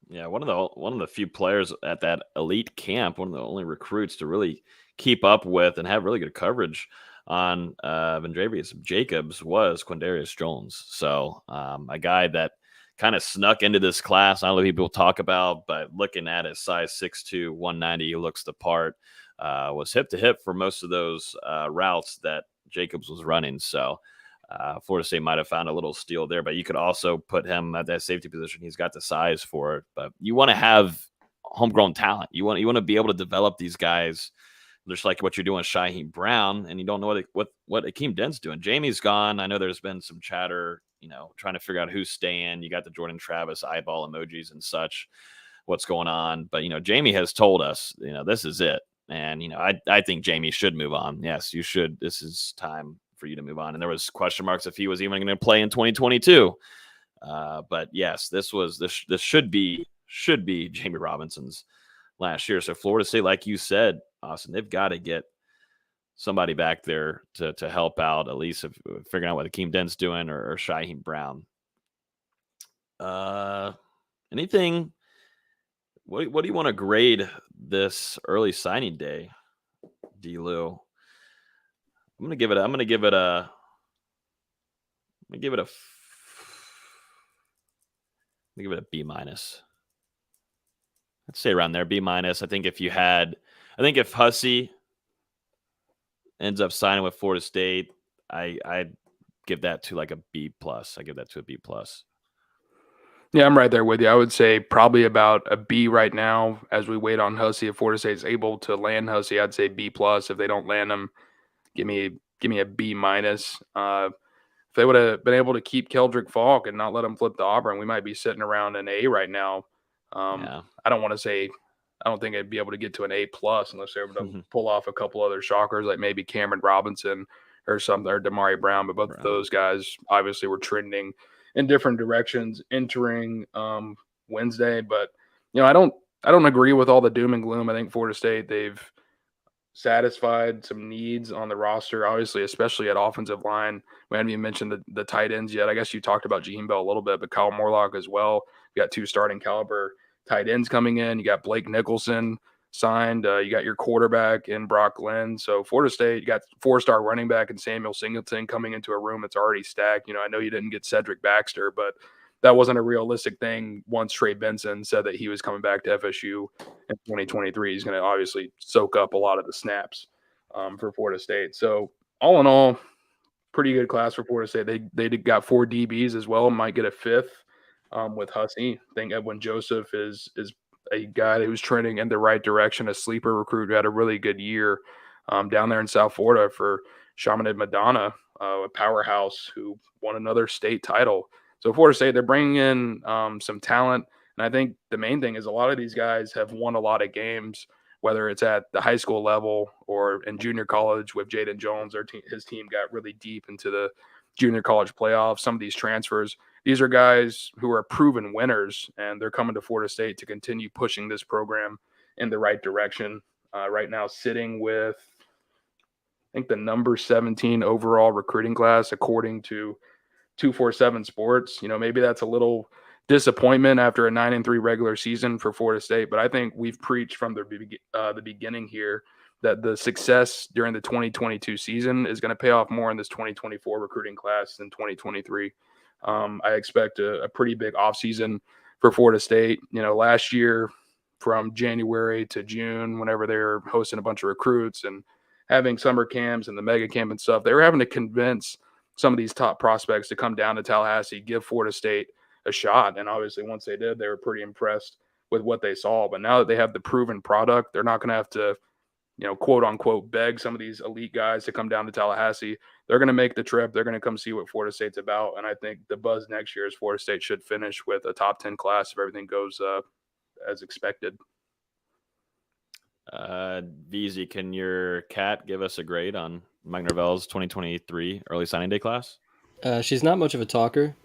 Yeah, one of the few players at that elite camp, one of the only recruits to really keep up with and have really good coverage on Vendravius Jacobs was Quindarius Jones. So a guy that kind of snuck into this class. Not a lot of people talk about, but looking at his size 6'2", 190, he looks the part. Was hip to hip for most of those routes that Jacobs was running. So Florida State might have found a little steal there, but you could also put him at that safety position. He's got the size for it, but you want to have homegrown talent. You want to be able to develop these guys, just like what you're doing with Shaheem Brown, and you don't know what Akeem Dent's doing. Jamie's gone. I know there's been some chatter, trying to figure out who's staying. You got the Jordan Travis eyeball emojis and such, what's going on. But, Jamie has told us, this is it. And, I think Jamie should move on. Yes, you should. This is time for you to move on. And there was question marks if he was even going to play in 2022. But yes, this should be Jamie Robinson's last year. So Florida State, like you said, Austin, they've got to get somebody back there to help out, at least figuring out what Akeem Dent's doing or Shaheem Brown. Anything? What do you want to grade this early signing day, D-Lou? I'm gonna give it a B minus. I'd say around there, B minus. I think if Hussey ends up signing with Florida State, I'd give that to like a B plus. I give that to a B plus. Yeah, I'm right there with you. I would say probably about a B right now as we wait on Hussey. If Florida State is able to land Hussey, I'd say B plus. If they don't land him, give me a B minus. If they would have been able to keep Keldrick Falk and not let him flip to Auburn, we might be sitting around an A right now. I don't want to say I don't think I'd be able to get to an A+ unless they're able to pull off a couple other shockers, like maybe Cameron Robinson or something, or Damari Brown. But both of those guys obviously were trending in different directions entering Wednesday. But I don't agree with all the doom and gloom. I think Florida State, they've satisfied some needs on the roster, obviously, especially at offensive line. We haven't even mentioned the tight ends yet. I guess you talked about Jaheim Bell a little bit, but Kyle Morlock as well. You got 2 starting caliber tight ends coming in. You got Blake Nicholson signed. You got your quarterback in Brock Glenn. So Florida State, you got 4-star running back and Samuel Singleton coming into a room that's already stacked. I know you didn't get Cedric Baxter, but that wasn't a realistic thing once Trey Benson said that he was coming back to FSU in 2023. He's going to obviously soak up a lot of the snaps for Florida State. So all in all, pretty good class for Florida State. They got 4 DBs as well, might get a 5th with Hussey. I think Edwin Joseph is a guy who's trending in the right direction, a sleeper recruit who had a really good year down there in South Florida for Chaminade Madonna, a powerhouse who won another state title. So Florida State, they're bringing in some talent. And I think the main thing is a lot of these guys have won a lot of games, whether it's at the high school level or in junior college with Jaden Jones. His team got really deep into the junior college playoffs. Some of these transfers, these are guys who are proven winners, and they're coming to Florida State to continue pushing this program in the right direction. Right now, sitting with, I think, the number 17 overall recruiting class, according to 247 Sports. Maybe that's a little disappointment after a 9-3 regular season for Florida State, but I think we've preached from the beginning here that the success during the 2022 season is going to pay off more in this 2024 recruiting class than 2023. I expect a pretty big offseason for Florida State. Last year from January to June, whenever they were hosting a bunch of recruits and having summer camps and the mega camp and stuff, they were having to convince some of these top prospects to come down to Tallahassee, give Florida State a shot. And obviously once they did, they were pretty impressed with what they saw. But now that they have the proven product, they're not going to have to, quote unquote, beg some of these elite guys to come down to Tallahassee. They're going to make the trip. They're going to come see what Florida State's about. And I think the buzz next year is Florida State should finish with a top 10 class if everything goes as expected. VZ, can your cat give us a grade on Mike Norvell's 2023 early signing day class? She's not much of a talker.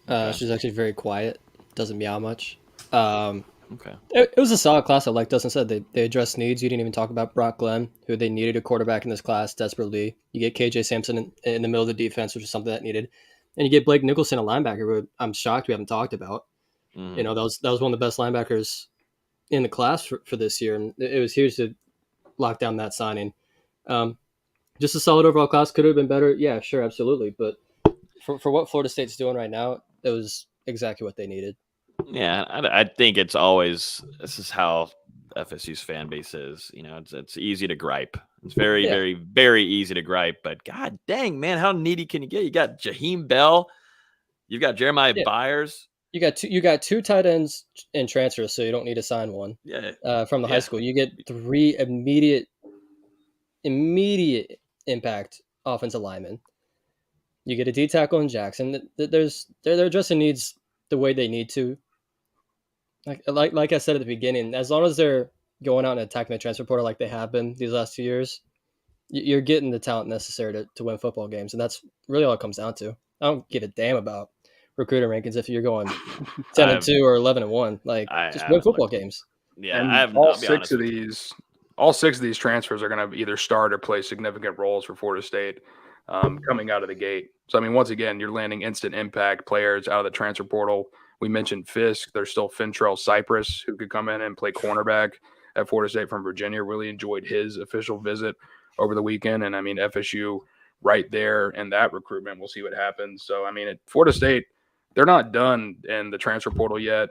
Okay. She's actually very quiet. Doesn't meow much. Okay. It was a solid class. Like Dustin said, they addressed needs. You didn't even talk about Brock Glenn, who they needed a quarterback in this class desperately. You get KJ Sampson in the middle of the defense, which is something that needed. And you get Blake Nicholson, a linebacker, who I'm shocked we haven't talked about. Mm-hmm. That was one of the best linebackers in the class for this year. And it was huge to lock down that signing. Just a solid overall class. Could have been better. Yeah, sure, absolutely. But for what Florida State's doing right now, it was exactly what they needed. Yeah, I think it's always, this is how FSU's fan base is. It's easy to gripe. It's very, very, very easy to gripe. But god dang, man, how needy can you get? You got Jaheim Bell. You've got Jeremiah Byers. You got two tight ends in transfers, so you don't need to sign one. Yeah. From the high school, you get 3 immediate impact offensive linemen. You get a D tackle in Jackson. They're addressing needs the way they need to. Like I said at the beginning, as long as they're going out and attacking the transfer portal like they have been these last 2 years, you're getting the talent necessary to win football games, and that's really all it comes down to. I don't give a damn about recruiter rankings if you're going 10-2 or 11-1. Just win football games. Yeah, and all 6 of these transfers are going to either start or play significant roles for Florida State coming out of the gate. So, once again, you're landing instant impact players out of the transfer portal. We mentioned Fisk. There's still Fintrell Cypress, who could come in and play cornerback at Florida State from Virginia. Really enjoyed his official visit over the weekend. And, FSU right there in that recruitment. We'll see what happens. So, at Florida State, they're not done in the transfer portal yet.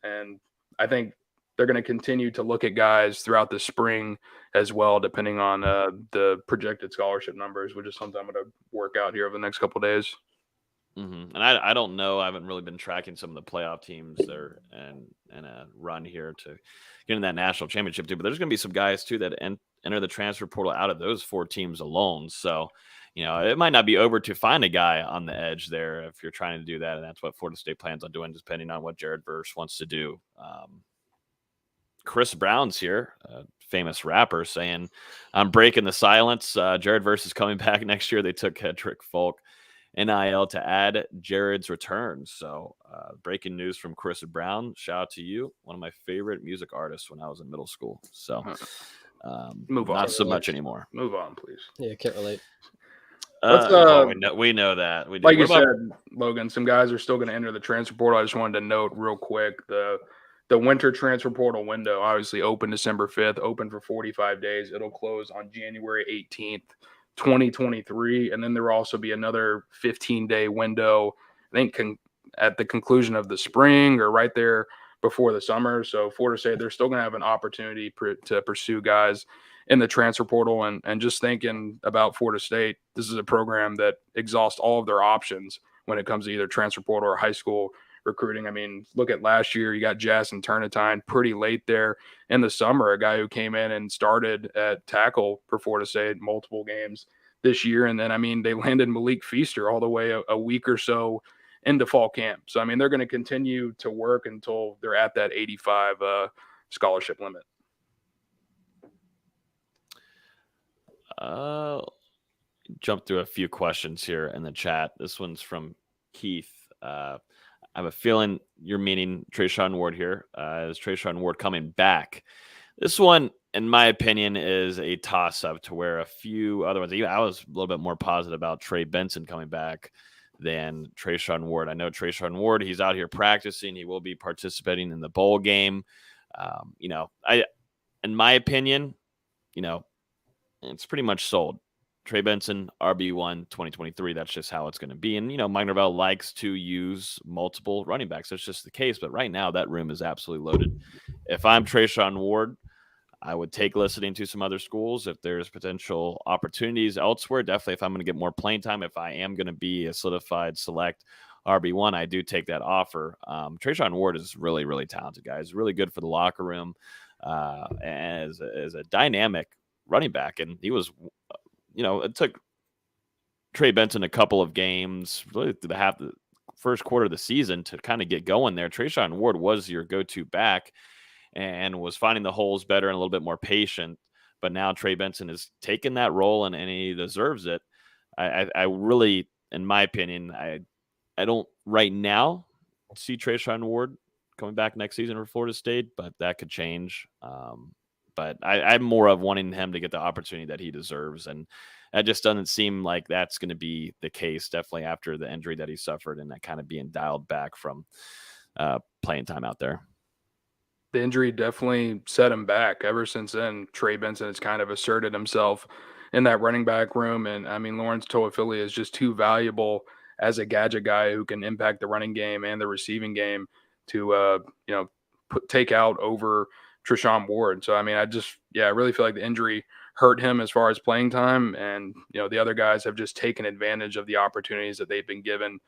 And I think they're going to continue to look at guys throughout the spring as well, depending on the projected scholarship numbers, which is something I'm going to work out here over the next couple of days. Mm-hmm. And I don't know. I haven't really been tracking some of the playoff teams there and a run here to get in that national championship too. But there's going to be some guys too that enter the transfer portal out of those 4 teams alone. So, it might not be over to find a guy on the edge there if you're trying to do that. And that's what Florida State plans on doing, depending on what Jared Verse wants to do. Chris Brown's here, a famous rapper, saying, "I'm breaking the silence. Jared Verse is coming back next year." They took Hedrick Folk NIL to add Jared's return. So breaking news from Chris Brown. Shout out to you, one of my favorite music artists when I was in middle school. So Move on. not so much anymore. Move on, please. Yeah, can't relate. We know that. We do. Like you said, Logan, some guys are still going to enter the transfer portal. I just wanted to note real quick the winter transfer portal window obviously open December 5th, open for 45 days. It'll close on January 18th, 2023. And then there will also be another 15-day window, I think, at the conclusion of the spring or right there before the summer. So Florida State, they're still going to have an opportunity to pursue guys in the transfer portal. And just thinking about Florida State, this is a program that exhausts all of their options when it comes to either transfer portal or high school recruiting. I mean, look at last year. You got Jason Turnitine pretty late there in the summer, a guy who came in and started at tackle for Florida State multiple games this year. And then, I mean, they landed Malik Feaster all the way a week or so into fall camp. So, I mean, they're going to continue to work until they're at that 85 scholarship limit. Jump through a few questions here in the chat. This one's from Keith. I have a feeling you're meaning Trayshawn Ward here. Is Trayshawn Ward coming back? This one, in my opinion, is a toss-up to where a few other ones. I was a little bit more positive about Trey Benson coming back than Trayshawn Ward. I know Trayshawn Ward, he's out here practicing. He will be participating in the bowl game. In my opinion, it's pretty much sold. Trey Benson, RB1 2023. That's just how it's going to be. And, Mike Norvell likes to use multiple running backs. That's just the case. But right now, that room is absolutely loaded. If I'm Trayshawn Ward, I would take listening to some other schools if there's potential opportunities elsewhere. Definitely, if I'm going to get more playing time, if I am going to be a solidified select RB1, I do take that offer. Trayshawn Ward is really, really talented, guys. Really good for the locker room as a dynamic running back. And he was, it took Trey Benson a couple of games, really through the first quarter of the season to kind of get going there. Trayshawn Ward was your go-to back and was finding the holes better and a little bit more patient. But now Trey Benson has taken that role and he deserves it. I really, in my opinion, I don't right now see Trayshawn Ward coming back next season for Florida State, but that could change. But I'm more of wanting him to get the opportunity that he deserves. And that just doesn't seem like that's going to be the case, definitely after the injury that he suffered and that kind of being dialed back from playing time out there. The injury definitely set him back. Ever since then, Trey Benson has kind of asserted himself in that running back room. And, I mean, Lawrence Toafili is just too valuable as a gadget guy who can impact the running game and the receiving game to, take out over Trayshawn Ward. So, I mean, I really feel like the injury hurt him as far as playing time. And, the other guys have just taken advantage of the opportunities that they've been given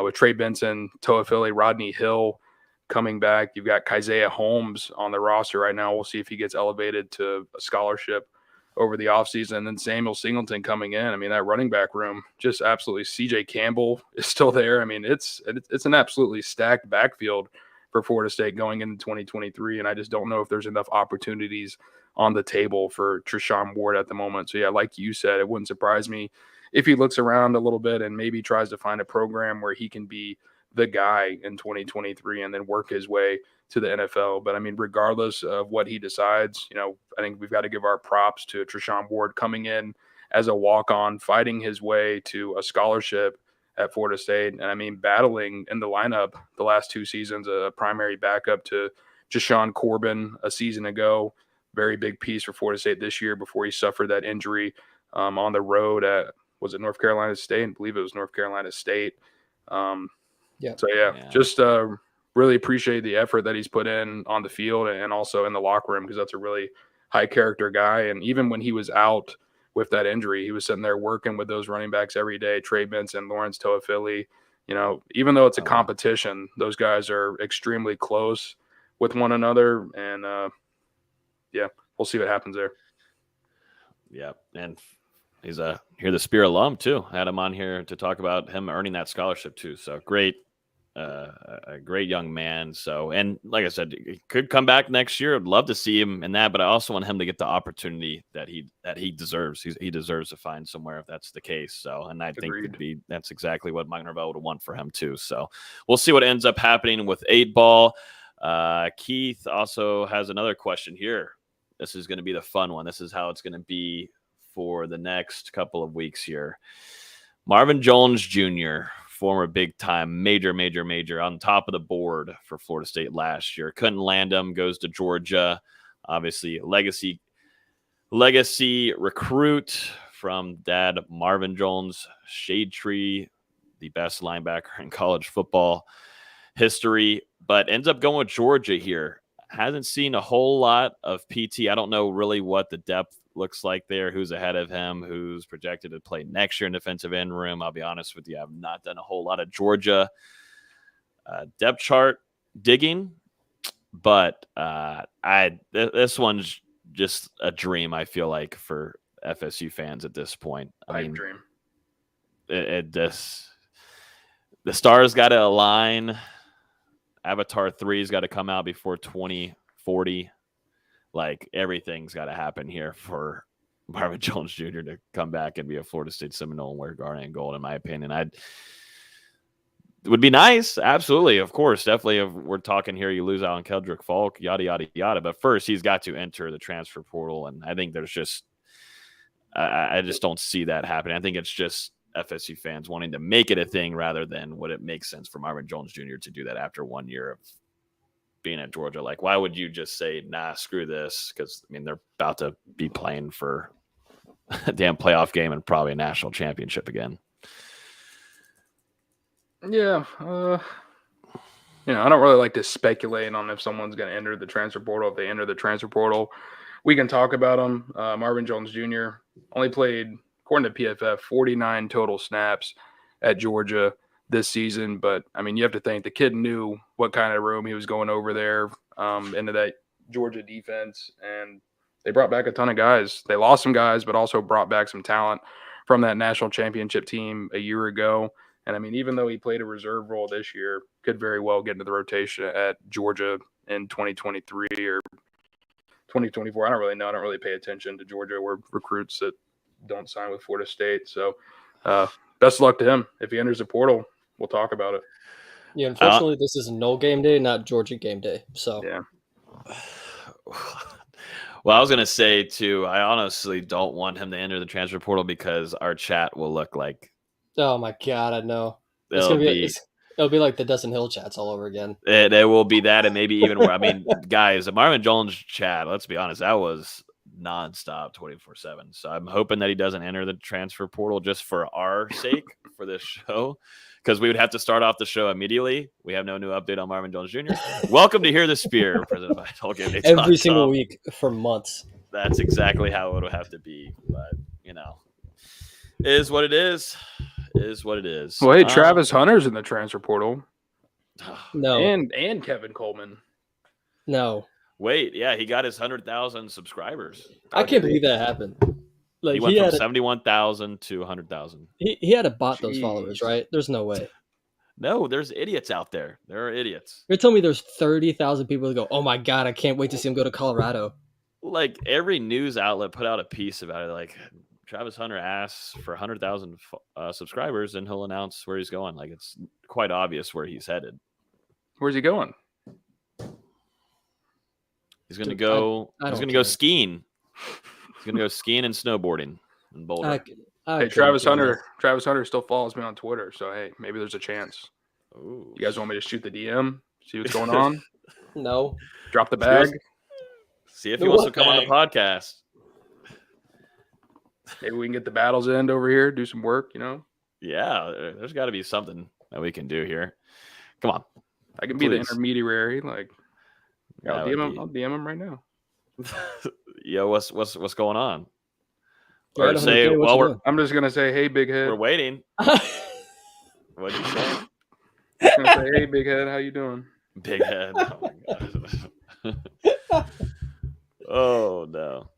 with Trey Benson, Toafili, Rodney Hill coming back. You've got Keisaiah Holmes on the roster right now. We'll see if he gets elevated to a scholarship over the offseason. And then Samuel Singleton coming in. I mean, that running back room, just absolutely. CJ Campbell is still there. I mean, it's an absolutely stacked backfield for Florida State going into 2023. And I just don't know if there's enough opportunities on the table for Trayshawn Ward at the moment. So, yeah, like you said, it wouldn't surprise me if he looks around a little bit and maybe tries to find a program where he can be the guy in 2023 and then work his way to the NFL. But I mean, regardless of what he decides, I think we've got to give our props to Trayshawn Ward coming in as a walk-on, fighting his way to a scholarship at Florida State. And I mean, battling in the lineup the last two seasons, a primary backup to Jashawn Corbin a season ago. Very big piece for Florida State this year before he suffered that injury on the road at, was it North Carolina State? I believe it was North Carolina State. So, just really appreciate the effort that he's put in on the field and also in the locker room, because that's a really high character guy. And even when he was out with that injury, he was sitting there working with those running backs every day, Trey Benson, Lawrence Toafili. Even though it's a competition, those guys are extremely close with one another. And, we'll see what happens there. Yeah, and he's the Spear alum too. Had him on here to talk about him earning that scholarship too. So great a great young man. So, and like I said, he could come back next year. I'd love to see him in that, but I also want him to get the opportunity that he deserves. He deserves to find somewhere if that's the case. So, and I think that's exactly what Mike Norvell would want for him too. So, we'll see what ends up happening with 8-Ball. Keith also has another question here. This is going to be the fun one. This is how it's going to be for the next couple of weeks here. Marvin Jones Jr., former big-time, major on top of the board for Florida State last year. Couldn't land him, goes to Georgia. Obviously, legacy recruit from dad Marvin Jones, Shade Tree, the best linebacker in college football history, but ends up going with Georgia here. Hasn't seen a whole lot of PT. I don't know really what the depth looks like there, who's ahead of him, who's projected to play next year in defensive end room. I'll be honest with you, I've not done a whole lot of Georgia depth chart digging, but this one's just a dream, I feel like, for FSU fans at this point. I mean, dream. The stars got to align. Avatar 3's got to come out before 2040. Like, everything's got to happen here for Marvin Jones Jr. to come back and be a Florida State Seminole and wear garnet and gold, in my opinion. It would be nice. Absolutely. Of course. Definitely. If we're talking here, you lose out on Keldrick Falk, yada, yada, yada. But first, he's got to enter the transfer portal. And I think there's just I just don't see that happening. I think it's just FSU fans wanting to make it a thing rather than would it make sense for Marvin Jones Jr. to do that after 1 year of being at Georgia. Like, why would you just say, nah, screw this? Because, I mean, they're about to be playing for a damn playoff game and probably a national championship again. Yeah. I don't really like to speculate on if someone's going to enter the transfer portal. If they enter the transfer portal, we can talk about them. Marvin Jones Jr. only played, according to PFF, 49 total snaps at Georgia this season. But, I mean, you have to think the kid knew what kind of room he was going over there into that Georgia defense. And they brought back a ton of guys. They lost some guys, but also brought back some talent from that national championship team a year ago. And, I mean, even though he played a reserve role this year, could very well get into the rotation at Georgia in 2023 or 2024. I don't really know. I don't really pay attention to Georgia or recruits that don't sign with Florida State. So best of luck to him. If he enters the portal, we'll talk about it. Yeah, unfortunately, this is no game day, not Georgia game day. So yeah. Well, I was going to say, too, I honestly don't want him to enter the transfer portal because our chat will look like, oh my God, I know. It'll be like the Dustin Hill chats all over again. There will be that, and maybe even more. I mean, guys, the Marvin Jones chat, let's be honest, that was nonstop 24/7. So I'm hoping that he doesn't enter the transfer portal just for our sake for this show, because we would have to start off the show immediately. We have no new update on Marvin Jones Jr. Welcome to Hear the Spear, presented by every single week for months. That's exactly how it would have to be, but it is what it is. Is what it is. Well, hey, Travis Hunter's in the transfer portal. No. And Kevin Coleman. No. Wait, yeah, he got his 100,000 subscribers. I can't believe that happened. Like, he went from 71,000 to 100,000. He had to bot those followers, right? There's no way. No, there's idiots out there. There are idiots. You're telling me there's 30,000 people that go, oh my God, I can't wait to see him go to Colorado. Like, every news outlet put out a piece about it, like, Travis Hunter asks for 100,000 subscribers, and he'll announce where he's going. Like, it's quite obvious where he's headed. Where's he going? He's going to go. He's going to go skiing. He's going to go skiing and snowboarding in Boulder. Hey, Travis Hunter still follows me on Twitter, so hey, maybe there's a chance. Ooh. You guys want me to shoot the DM? See what's going on? No. Drop the bag. See if he wants to come on the podcast. Maybe we can get the battles end over here, do some work, Yeah, there's got to be something that we can do here. Come on. I can be the intermediary. Like, I'll DM him right now. Yo, what's going on? Or say, I'm just gonna say, hey, big head. We're waiting. What'd you say? I'm gonna say, hey, big head, how you doing? Big head. Oh my God. Oh no.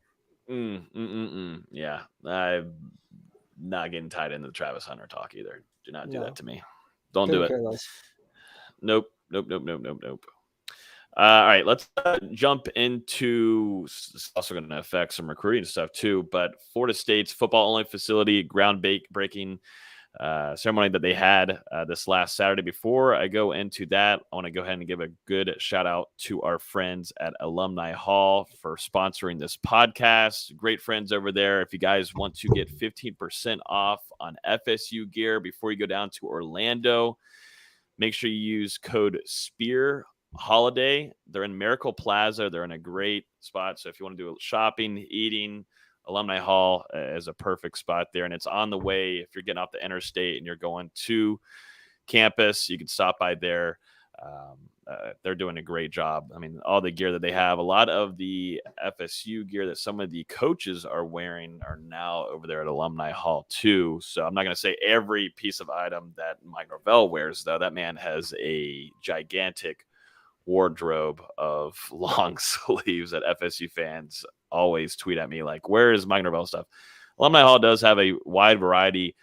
Yeah, I'm not getting tied into the Travis Hunter talk either. Do not do that to me. Don't do it. Nope. All right, let's jump into. It's also going to affect some recruiting stuff too. But Florida State's football-only facility ground-breaking ceremony that they had this last Saturday. Before I go into that, I want to go ahead and give a good shout out to our friends at Alumni Hall for sponsoring this podcast. Great friends over there. If you guys want to get 15% off on FSU gear before you go down to Orlando, make sure you use code SPEAR Holiday. They're in Miracle Plaza. They're in a great spot. So if you want to do shopping, eating, Alumni Hall is a perfect spot there. And it's on the way. If you're getting off the interstate and you're going to campus, you can stop by there. They're doing a great job. I mean, all the gear that they have, a lot of the FSU gear that some of the coaches are wearing are now over there at Alumni Hall too. So I'm not going to say every piece of item that Mike Norvell wears, though. That man has a gigantic wardrobe of long sleeves that FSU fans always tweet at me like, where is Mike Norvell stuff? Alumni Hall does have a wide variety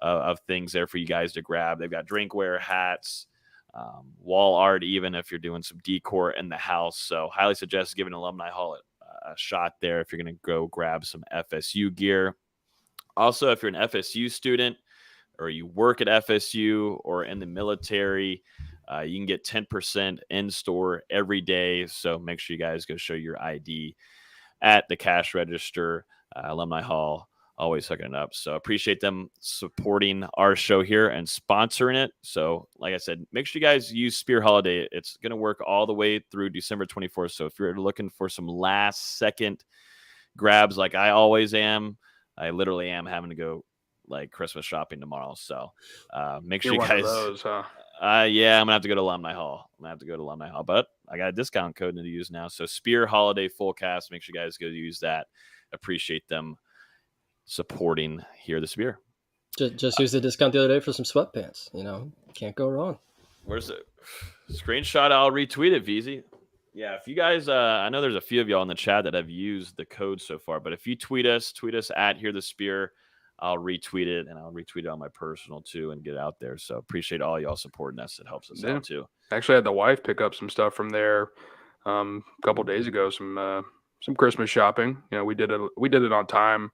of things there for you guys to grab. They've got drinkware, hats, wall art, even if you're doing some decor in the house. So highly suggest giving Alumni Hall a shot there if you're going to go grab some FSU gear. Also, if you're an FSU student or you work at FSU or in the military, you can get 10% in store every day. So make sure you guys go show your ID at the cash register. Alumni Hall always hooking it up. So appreciate them supporting our show here and sponsoring it. So like I said, make sure you guys use Spear Holiday. It's going to work all the way through December 24th. So if you're looking for some last second grabs like I always am, I literally am having to go like Christmas shopping tomorrow. So make sure You're you one guys. of those, huh? Yeah, I'm gonna have to go to Alumni Hall. But I got a discount code to use now. So Spear Holiday Fullcast. Make sure you guys go use that. Appreciate them supporting here the Spear. Just use the discount the other day for some sweatpants. You know, can't go wrong. Where's the screenshot? I'll retweet it, VZ. Yeah, if you guys, I know there's a few of y'all in the chat that have used the code so far, but if you tweet us at Here the Spear, I'll retweet it, and I'll retweet it on my personal too and get it out there. So appreciate all y'all supporting us. It helps us out too. Actually, I had the wife pick up some stuff from there a couple days ago. Some Christmas shopping. You know, we did it on time,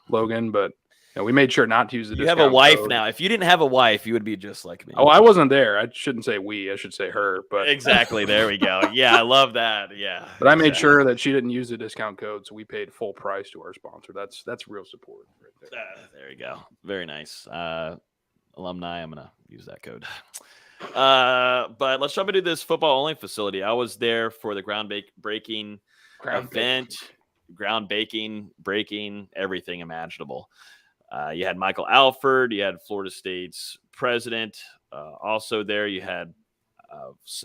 Logan, but you know, we made sure not to use the. You have a wife now. If you didn't have a wife, you would be just like me. Oh, I wasn't there. I shouldn't say we. I should say her. But exactly. There we go. Yeah, I love that. Yeah. But I made sure that she didn't use the discount code, so we paid full price to our sponsor. That's real support right there. There you go. Very nice. Alumni, I'm gonna use that code. But let's jump into this football only facility. I was there for the breaking event, breaking everything imaginable. You had Michael Alford, you had Florida State's president. Also there, you had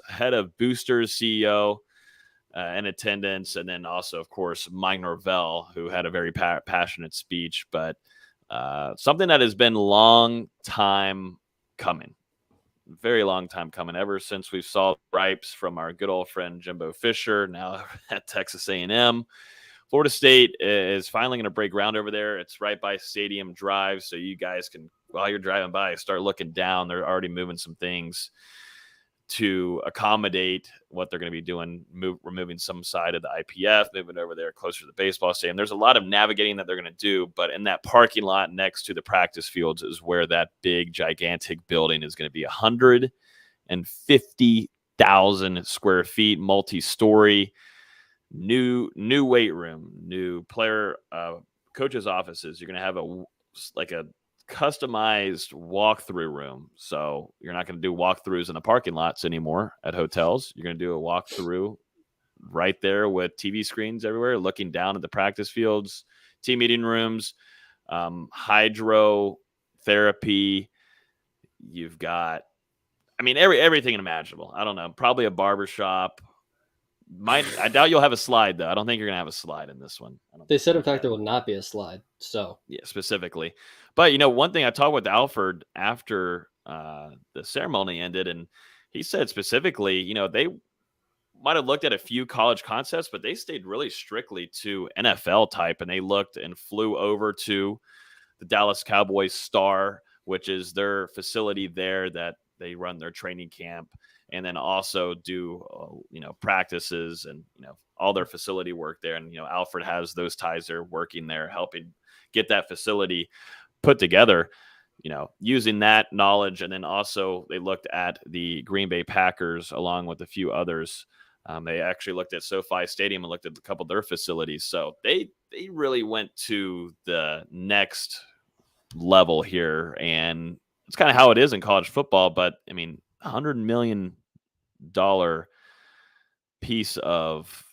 head of Boosters CEO in attendance, and then also, of course, Mike Norvell, who had a very passionate speech, but something that has been long time coming. Very long time coming, ever since we saw ripes from our good old friend Jimbo Fisher, now at Texas A&M. Florida State is finally going to break ground over there. It's right by Stadium Drive, so you guys can, while you're driving by, start looking down. They're already moving some things to accommodate what they're going to be doing, removing some side of the IPF, moving over there closer to the baseball stadium. There's a lot of navigating that they're going to do, but in that parking lot next to the practice fields is where that big, gigantic building is going to be 150,000 square feet, multi-story. New weight room, new player coaches' offices. You're going to have a customized walkthrough room. So you're not going to do walkthroughs in the parking lots anymore at hotels. You're going to do a walkthrough right there with TV screens everywhere, looking down at the practice fields, team meeting rooms, hydrotherapy. You've got, everything imaginable. I don't know, probably a barbershop. I doubt you'll have a slide, though. I don't think you're going to have a slide in this one. They said, in fact, there will not be a slide. So yeah, specifically. But, one thing I talked with Alford after the ceremony ended, and he said specifically, they might have looked at a few college concepts, but they stayed really strictly to NFL type, and they looked and flew over to the Dallas Cowboys Star, which is their facility there that they run their training camp. and then also do practices and all their facility work there. And Alfred has those ties there, working there, helping get that facility put together. Using that knowledge, and then also they looked at the Green Bay Packers along with a few others. They actually looked at SoFi Stadium and looked at a couple of their facilities. So they really went to the next level here, and it's kind of how it is in college football. But I mean, $100 million piece of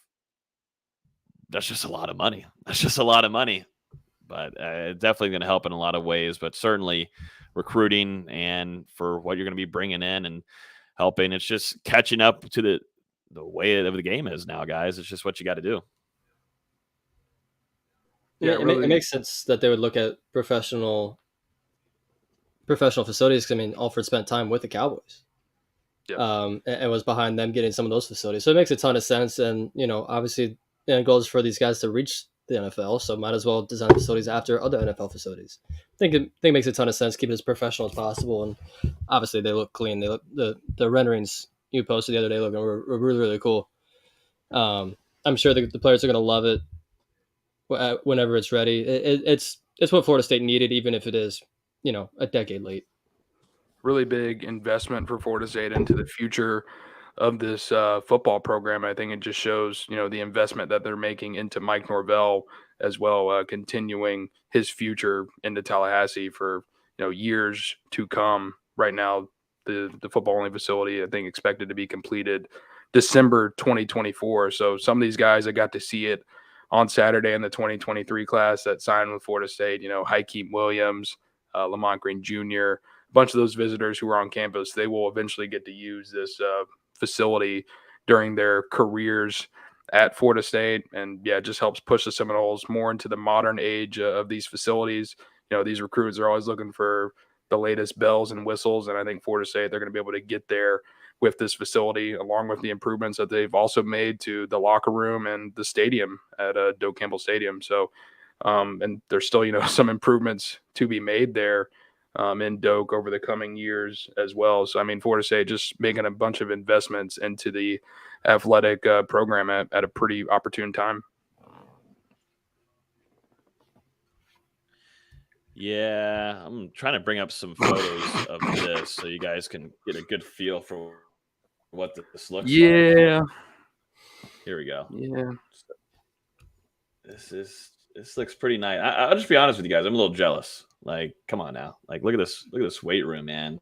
that's just a lot of money. That's just a lot of money. But definitely going to help in a lot of ways. But certainly recruiting and for what you're going to be bringing in and helping, it's just catching up to the way of the game is now, guys. It's just what you got to do. Yeah, it makes sense that they would look at professional facilities. 'Cause, I mean, Alfred spent time with the Cowboys, and was behind them getting some of those facilities. So it makes a ton of sense. And obviously, the end goal is for these guys to reach the NFL. So might as well design facilities after other NFL facilities. I think it makes a ton of sense. Keep it as professional as possible. And obviously, they look clean. They look the renderings you posted the other day, Logan, were really, really cool. I'm sure the players are going to love it whenever it's ready. It's what Florida State needed, even if it is, a decade late. Really big investment for Florida State into the future of this football program. I think it just shows, the investment that they're making into Mike Norvell as well, continuing his future into Tallahassee for, years to come. Right now, the football only facility, I think, expected to be completed December 2024. So some of these guys, I got to see it on Saturday in the 2023 class that signed with Florida State, Hakeem Williams, Lamont Green Jr., a bunch of those visitors who are on campus, they will eventually get to use this facility during their careers at Florida State. And yeah, it just helps push the Seminoles more into the modern age of these facilities. These recruits are always looking for the latest bells and whistles. And I think Florida State, they're going to be able to get there with this facility, along with the improvements that they've also made to the locker room and the stadium at Doak Campbell Stadium. So, and there's still, some improvements to be made there in Doak over the coming years as well. So, I mean, Florida State just making a bunch of investments into the athletic program at a pretty opportune time. Yeah, I'm trying to bring up some photos of this so you guys can get a good feel for what this looks like. Yeah. Here we go. Yeah. This looks pretty nice. I'll just be honest with you guys. I'm a little jealous. Like, come on now. Like, look at this weight room, man.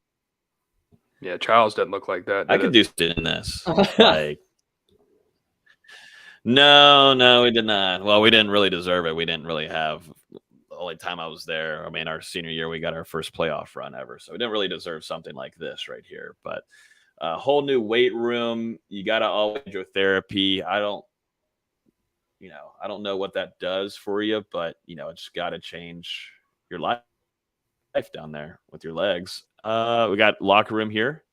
Yeah, Charles doesn't look like that. I could do shit in this. Like, no, we did not. Well, we didn't really deserve it. We didn't really have the only time I was there. I mean, our senior year, we got our first playoff run ever. So we didn't really deserve something like this right here. But a whole new weight room. You got to always do therapy. I don't know what that does for you, but it's got to change your life down there with your legs. We got locker room here.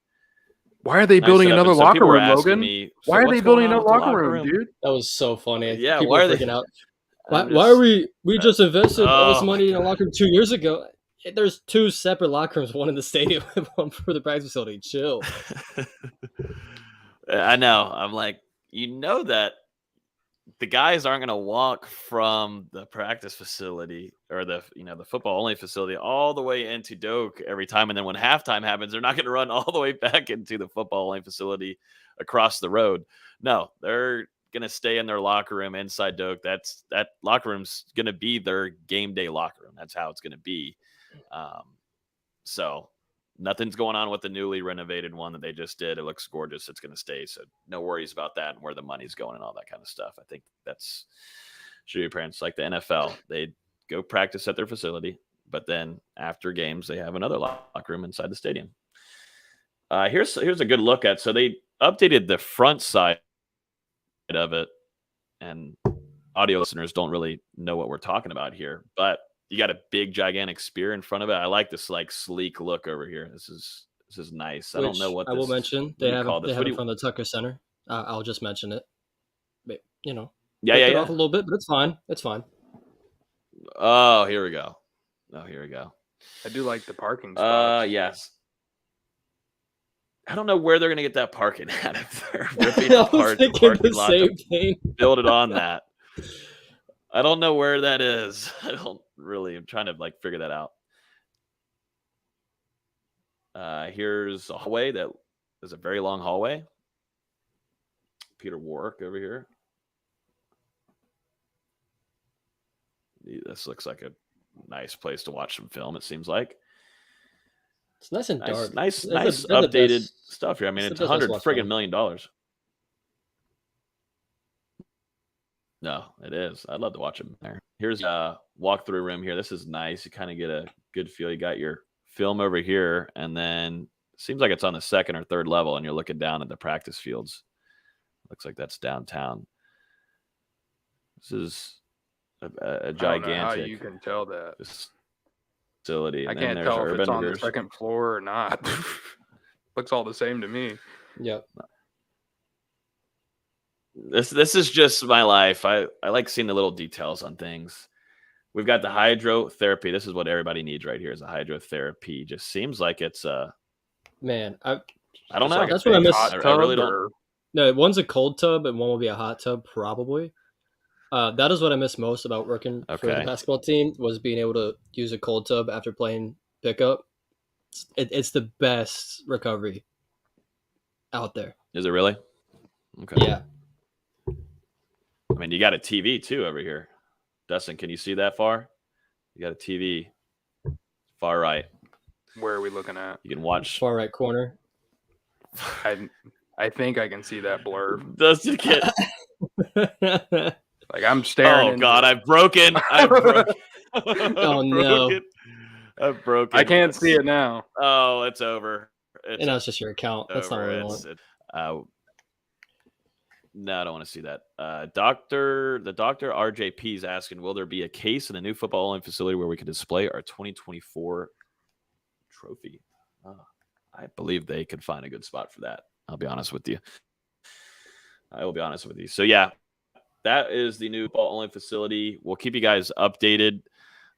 Why are they building another locker room, Logan? Why are they building another locker room, dude? That was so funny. Yeah, people why are freaking out. Why are we just invested all this money in a locker room 2 years ago? There's two separate locker rooms, one in the stadium and one for the practice facility. Chill. I know. I'm like, that the guys aren't going to walk from the practice facility or the football only facility all the way into Doak every time. And then when halftime happens, they're not going to run all the way back into the football only facility across the road. No, they're going to stay in their locker room inside Doak. That locker room's going to be their game day locker room. That's how it's going to be. So nothing's going on with the newly renovated one that they just did. It looks gorgeous. It's going to stay. So no worries about that and where the money's going and all that kind of stuff. I think that's should be parents like the NFL. They go practice at their facility, but then after games, they have another locker room inside the stadium. Here's a good look at. So they updated the front side of it, and audio listeners don't really know what we're talking about here, but you got a big, gigantic spear in front of it. I like this like sleek look over here. This is nice. I don't know what I will mention. They have it from the Tucker Center. I'll just mention it. But, yeah. Off a little bit, but it's fine. It's fine. Oh, here we go. I do like the parking spots. Yes. I don't know where they're going to get that parking at if they're ripping I was apart the thinking parking the lot same to thing. build it on that. I don't know where that is. I'm trying to like figure that out. Here's a hallway that is a very long hallway. Peter Warwick over here. This looks like a nice place to watch some film, it seems like. It's nice and dark. Nice They're the updated best- stuff here. I mean, it's it's the best place to watch $100 film. million. No, it is. I'd love to watch them there. Here's a walkthrough room here. This is nice. You kind of get a good feel. You got your film over here, and then it seems like it's on the second or third level, and you're looking down at the practice fields. Looks like that's downtown. This is a gigantic. I don't know how you can tell that. Facility. And I then can't there's tell if Urban it's on Mirrors. the second floor or not. Looks all the same to me. Yep. This is just my life. I like seeing the little details on things. We've got the hydrotherapy. This is what everybody needs right here is a hydrotherapy. Just seems like it's Man, I don't know. Like That's what I miss. hot I tub really don't. or- No, one's a cold tub and one will be a hot tub, probably. That is what I miss most about working for the Okay. basketball team was being able to use a cold tub after playing pickup. It's the best recovery out there. Is it really? Okay. Yeah. I mean, you got a TV too over here. Dustin, can you see that far? You got a TV. Far right. Where are we looking at? You can watch. Far right corner. I think I can see that blurb. Dustin can't. Like I'm staring. Oh into God, it. I've broken. I've broken. Oh, no. I've broken. I can't see it now. Oh, it's over. And that's just your account. That's not what I want. No, I don't want to see that. The doctor RJP is asking, will there be a case in the new football only facility where we can display our 2024 trophy? I believe they could find a good spot for that. I'll be honest with you. I will be honest with you. So yeah, that is the new football only facility. We'll keep you guys updated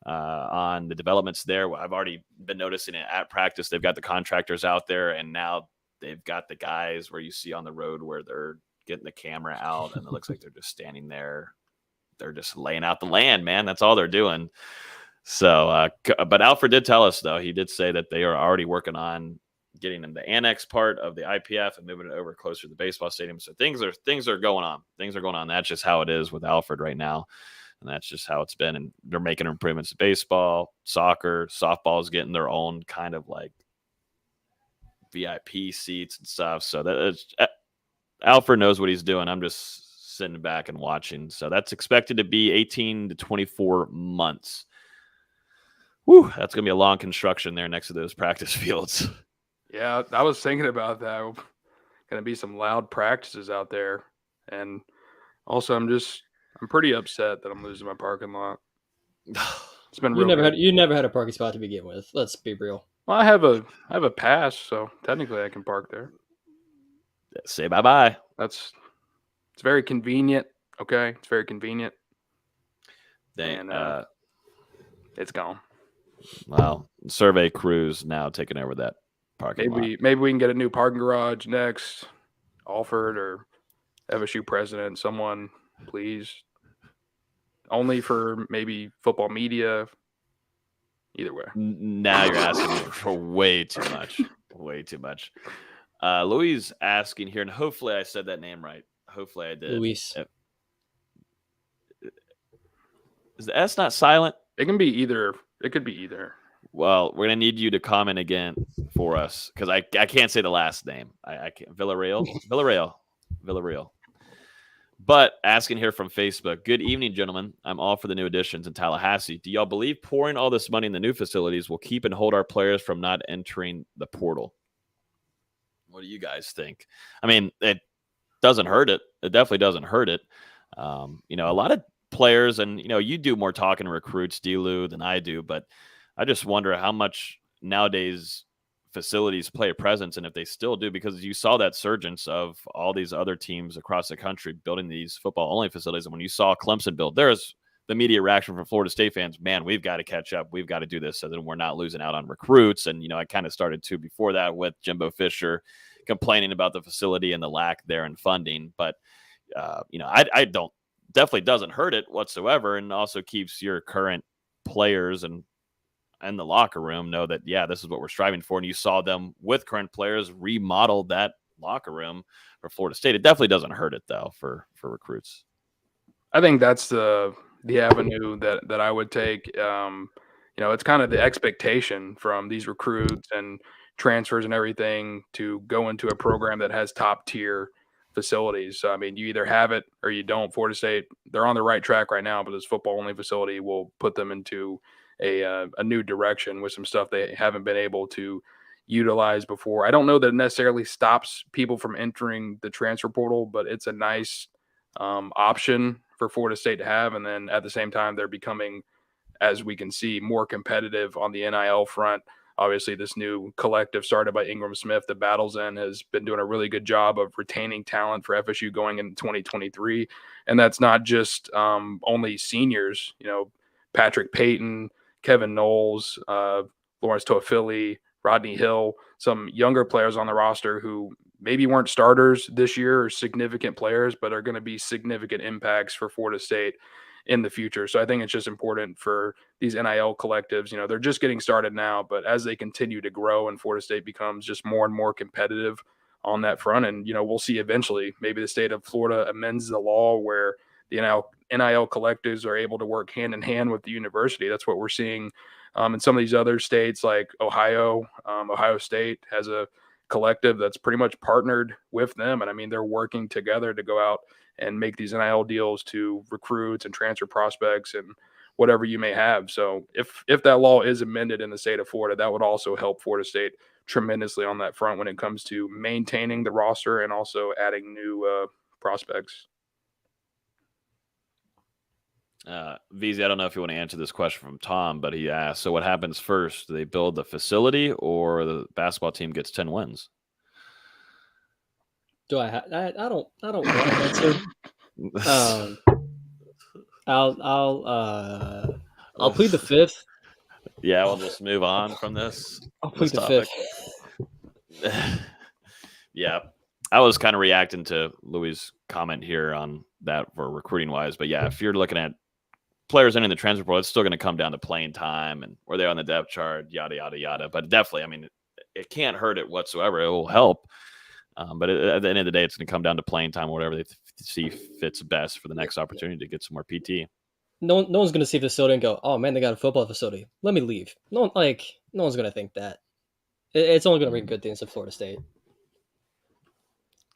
on the developments there. I've already been noticing it at practice. They've got the contractors out there, and now they've got the guys where you see on the road where they're getting the camera out, and it looks like they're just standing there. They're just laying out the land, man. That's all they're doing. So, but Alfred did tell us, though, he did say that they are already working on getting in the annex part of the IPF and moving it over closer to the baseball stadium. So things are going on. Things are going on. That's just how it is with Alfred right now. And that's just how it's been. And they're making improvements to baseball, soccer, softball is getting their own kind of like VIP seats and stuff. So Alfred knows what he's doing. I'm just sitting back and watching. So that's expected to be 18 to 24 months. Whew, that's going to be a long construction there next to those practice fields. Yeah, I was thinking about that. Going to be some loud practices out there. And also, I'm pretty upset that I'm losing my parking lot. It's been You really never had a parking spot to begin with. Let's be real. Well, I have a pass, so technically I can park there. Say bye-bye. It's very convenient. Okay, it's very convenient. And it's gone. well, survey crews now taking over that parking lot. Maybe we can get a new parking garage next. Alford or FSU president, someone, please. Only for maybe football media. Either way. Now you're asking for way too much. Way too much. Louis asking here, and hopefully I said that name right. Hopefully I did. Luis. Is the S not silent? It can be either. It could be either. Well, we're gonna need you to comment again for us because I can't say the last name. I can't. Villarreal. But asking here from Facebook, good evening, gentlemen. I'm all for the new additions in Tallahassee. Do y'all believe pouring all this money in the new facilities will keep and hold our players from not entering the portal? What do you guys think? I mean, it doesn't hurt it. It definitely doesn't hurt it. A lot of players, and, you do more talking to recruits, D-Lou, than I do, but I just wonder how much nowadays facilities play a presence, and if they still do, because you saw that surgence of all these other teams across the country building these football-only facilities, and when you saw Clemson build, there's the immediate reaction from Florida State fans, man, we've got to catch up. We've got to do this so that we're not losing out on recruits. And, I kind of started too before that with Jimbo Fisher complaining about the facility and the lack there in funding. But, I don't definitely doesn't hurt it whatsoever, and also keeps your current players and the locker room know that, yeah, this is what we're striving for. And you saw them with current players remodel that locker room for Florida State. It definitely doesn't hurt it, though, for recruits. I think that's the avenue that I would take. It's kind of the expectation from these recruits and transfers and everything to go into a program that has top tier facilities. So, I mean, you either have it or you don't. Florida State, they're on the right track right now, but this football only facility will put them into a new direction with some stuff they haven't been able to utilize before. I don't know that it necessarily stops people from entering the transfer portal, but it's a nice option for Florida State to have. And then at the same time, they're becoming, as we can see, more competitive on the NIL front. Obviously, this new collective started by Ingram Smith, the Battles In, has been doing a really good job of retaining talent for FSU going into 2023. And that's not just only seniors, Patrick Payton, Kevin Knowles, Lawrence Toafili, Rodney Hill, some younger players on the roster who maybe weren't starters this year or significant players, but are going to be significant impacts for Florida State in the future. So I think it's just important for these NIL collectives. They're just getting started now, but as they continue to grow and Florida State becomes just more and more competitive on that front, and, we'll see eventually maybe the state of Florida amends the law where the NIL collectives are able to work hand in hand with the university. That's what we're seeing in some of these other states like Ohio. Ohio State has a collective that's pretty much partnered with them. And I mean, they're working together to go out and make these NIL deals to recruits and transfer prospects and whatever you may have. So if that law is amended in the state of Florida, that would also help Florida State tremendously on that front when it comes to maintaining the roster and also adding new prospects. VZ, I don't know if you want to answer this question from Tom, but he asked, so what happens first? Do they build the facility or the basketball team gets 10 wins? Do I don't want to answer. I'll plead the fifth. Yeah, we'll just move on from this. I'll plead the fifth. Yeah, I was kind of reacting to Louis' comment here on that for recruiting wise, but yeah, if you're looking at players entering the transfer portal, it's still going to come down to playing time and where they're on the depth chart, yada, yada, yada. But definitely, I mean, it can't hurt it whatsoever. It will help. But at the end of the day, it's going to come down to playing time, whatever they see fits best for the next opportunity to get some more PT. No one's going to see the facility and go, oh man, they got a football facility. Let me leave. No one's going to think that. It's only going to bring good things to Florida State.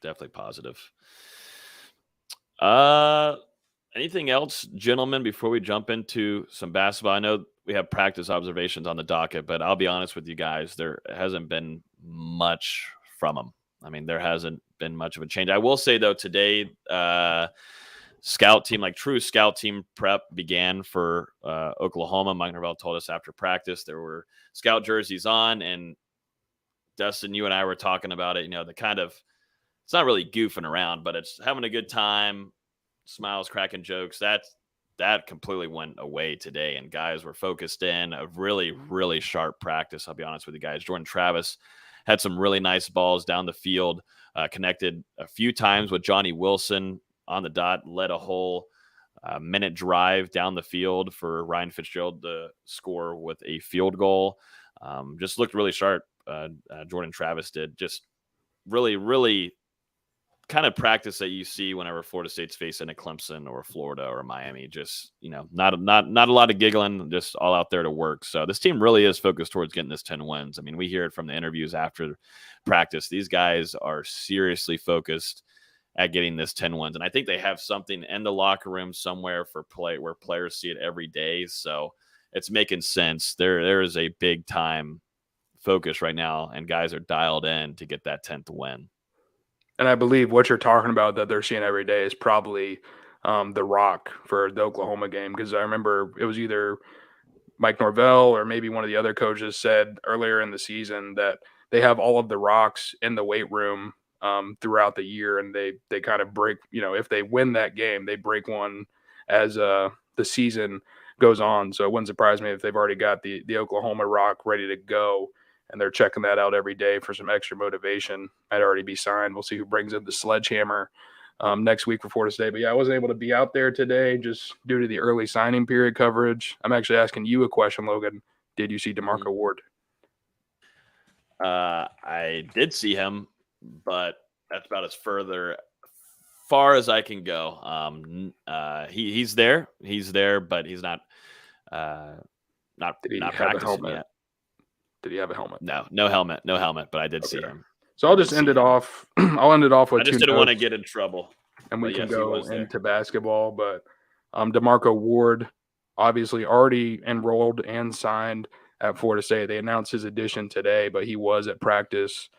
Definitely positive. Anything else, gentlemen, before we jump into some basketball? I know we have practice observations on the docket, but I'll be honest with you guys, there hasn't been much from them. I mean, there hasn't been much of a change. I will say, though, today, scout team, like true scout team prep began for Oklahoma. Mike Norvell told us after practice there were scout jerseys on, and Dustin, you and I were talking about it, the kind of, it's not really goofing around, but it's having a good time, smiles, cracking jokes. That completely went away today, and guys were focused in. A really, really sharp practice, I'll be honest with you guys. Jordan Travis had some really nice balls down the field, connected a few times with Johnny Wilson on the dot, led a whole minute drive down the field for Ryan Fitzgerald to score with a field goal. Just looked really sharp. Jordan Travis did. Just really, really kind of practice that you see whenever Florida State's facing a Clemson or Florida or Miami. Just, not a lot of giggling, just all out there to work. So this team really is focused towards getting this 10 wins. I mean, we hear it from the interviews after practice. These guys are seriously focused at getting this 10 wins. And I think they have something in the locker room somewhere for play where players see it every day. So it's making sense. There is a big time focus right now, and guys are dialed in to get that 10th win. And I believe what you're talking about that they're seeing every day is probably the rock for the Oklahoma game. Because I remember it was either Mike Norvell or maybe one of the other coaches said earlier in the season that they have all of the rocks in the weight room throughout the year. And they kind of break, if they win that game, they break one as the season goes on. So it wouldn't surprise me if they've already got the Oklahoma rock ready to go and they're checking that out every day for some extra motivation. Might already be signed. We'll see who brings in the sledgehammer next week for Florida State. But yeah, I wasn't able to be out there today just due to the early signing period coverage. I'm actually asking you a question, Logan. Did you see DeMarco Ward? I did see him, but that's about as far as I can go. He's there, but he's not practicing yet. Did he have a helmet? No helmet, but I did see him. So I'll just end it off. I'll end it off with I just didn't want to get in trouble. And we can go into basketball. But DeMarco Ward, obviously already enrolled and signed at Florida State. They announced his addition today, but he was at practice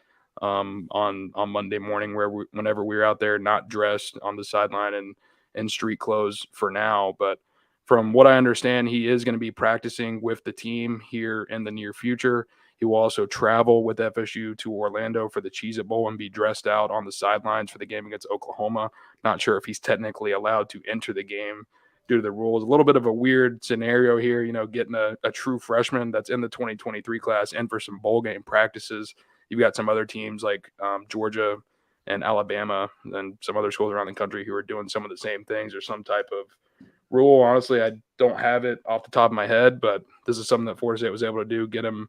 on Monday morning, whenever we were out there, not dressed on the sideline and in street clothes for now. But from what I understand, he is going to be practicing with the team here in the near future. He will also travel with FSU to Orlando for the Cheez-It Bowl and be dressed out on the sidelines for the game against Oklahoma. Not sure if he's technically allowed to enter the game due to the rules. A little bit of a weird scenario here, getting a true freshman that's in the 2023 class in for some bowl game practices. You've got some other teams like Georgia and Alabama and some other schools around the country who are doing some of the same things or some type of rule. Honestly, I don't have it off the top of my head, but this is something that Florida State was able to do, get him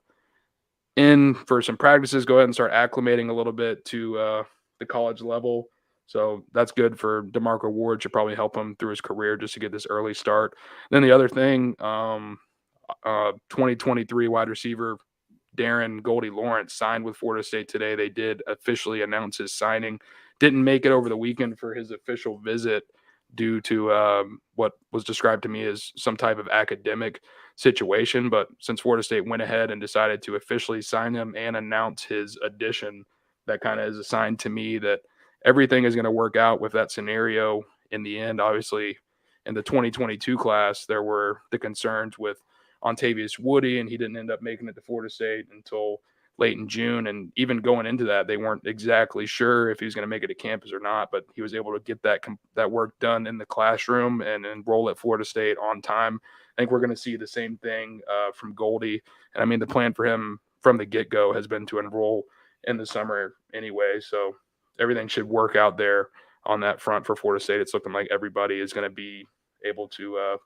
in for some practices, go ahead and start acclimating a little bit to the college level. So that's good for DeMarco Ward. Should probably help him through his career just to get this early start. Then the other thing, 2023 wide receiver Darren Goldie Lawrence signed with Florida State today. They did officially announce his signing. Didn't make it over the weekend for his official visit due to what was described to me as some type of academic situation. But since Florida State went ahead and decided to officially sign him and announce his addition, that kind of is a sign to me that everything is going to work out with that scenario in the end. Obviously, in the 2022 class, there were the concerns with Ontavious Woody, and he didn't end up making it to Florida State until late in June. And even going into that, they weren't exactly sure if he was going to make it to campus or not, but he was able to get that work done in the classroom and enroll at Florida State on time. I think we're going to see the same thing from Goldie. And I mean, the plan for him from the get-go has been to enroll in the summer anyway. So everything should work out there on that front for Florida State. It's looking like everybody is going to be able to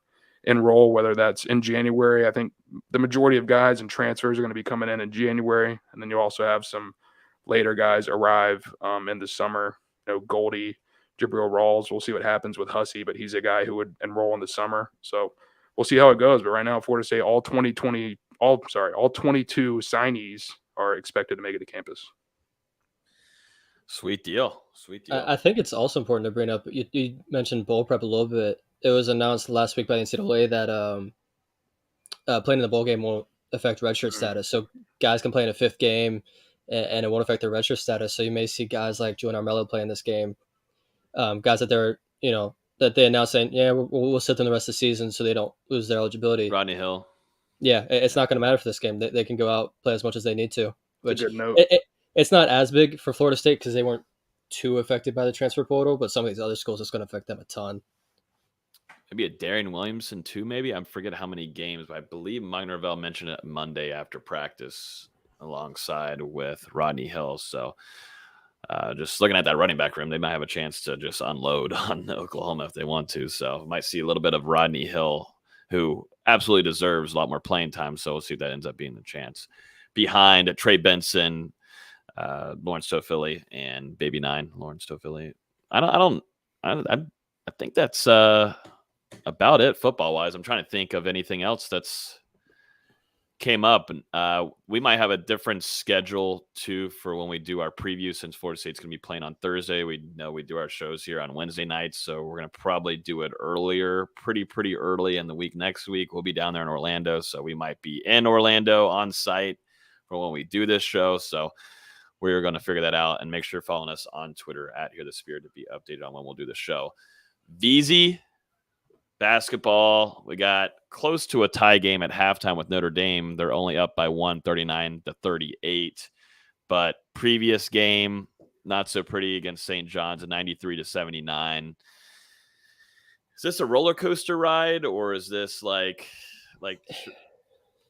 enroll, whether that's in January. I think the majority of guys and transfers are going to be coming in January. And then you also have some later guys arrive in the summer. Goldie, Jabril Rawls. We'll see what happens with Hussey, but he's a guy who would enroll in the summer. So we'll see how it goes. But right now, Florida State, all 22 signees are expected to make it to campus. Sweet deal. I think it's also important to bring up, you mentioned bowl prep a little bit. It was announced last week by the NCAA that playing in the bowl game won't affect redshirt status. So guys can play in a fifth game, and it won't affect their redshirt status. So you may see guys like Joe Armello play in this game. Guys that they're, that they announced saying, yeah, we'll sit them the rest of the season so they don't lose their eligibility. Rodney Hill. Yeah, it's not going to matter for this game. They can go out, play as much as they need to. Which, a good note. It's not as big for Florida State because they weren't too affected by the transfer portal, but some of these other schools, it's going to affect them a ton. Maybe a Darian Williamson too, maybe. I forget how many games, but I believe Mike Norvell mentioned it Monday after practice alongside with Rodney Hill. So just looking at that running back room, they might have a chance to just unload on Oklahoma if they want to. So might see a little bit of Rodney Hill, who absolutely deserves a lot more playing time. So we'll see if that ends up being the chance. Behind Trey Benson, Lawrence Toafili, and Baby 9, Lawrence Toafili. I think that's about it football wise. I'm trying to think of anything else that's came up. We might have a different schedule too for when we do our preview, since Florida State's going to be playing on Thursday. We know we do our shows here on Wednesday nights, so we're going to probably do it earlier, pretty early in the week. Next week we'll be down there in Orlando, so we might be in Orlando on site for when we do this show. So we're going to figure that out, and make sure you're following us on Twitter at Hear the Spear to be updated on when we'll do the show. VZ basketball, we got close to a tie game at halftime with Notre Dame. They're only up by 1, 39-38. But previous game, not so pretty against St. John's, 93-79. Is this a roller coaster ride, or is this like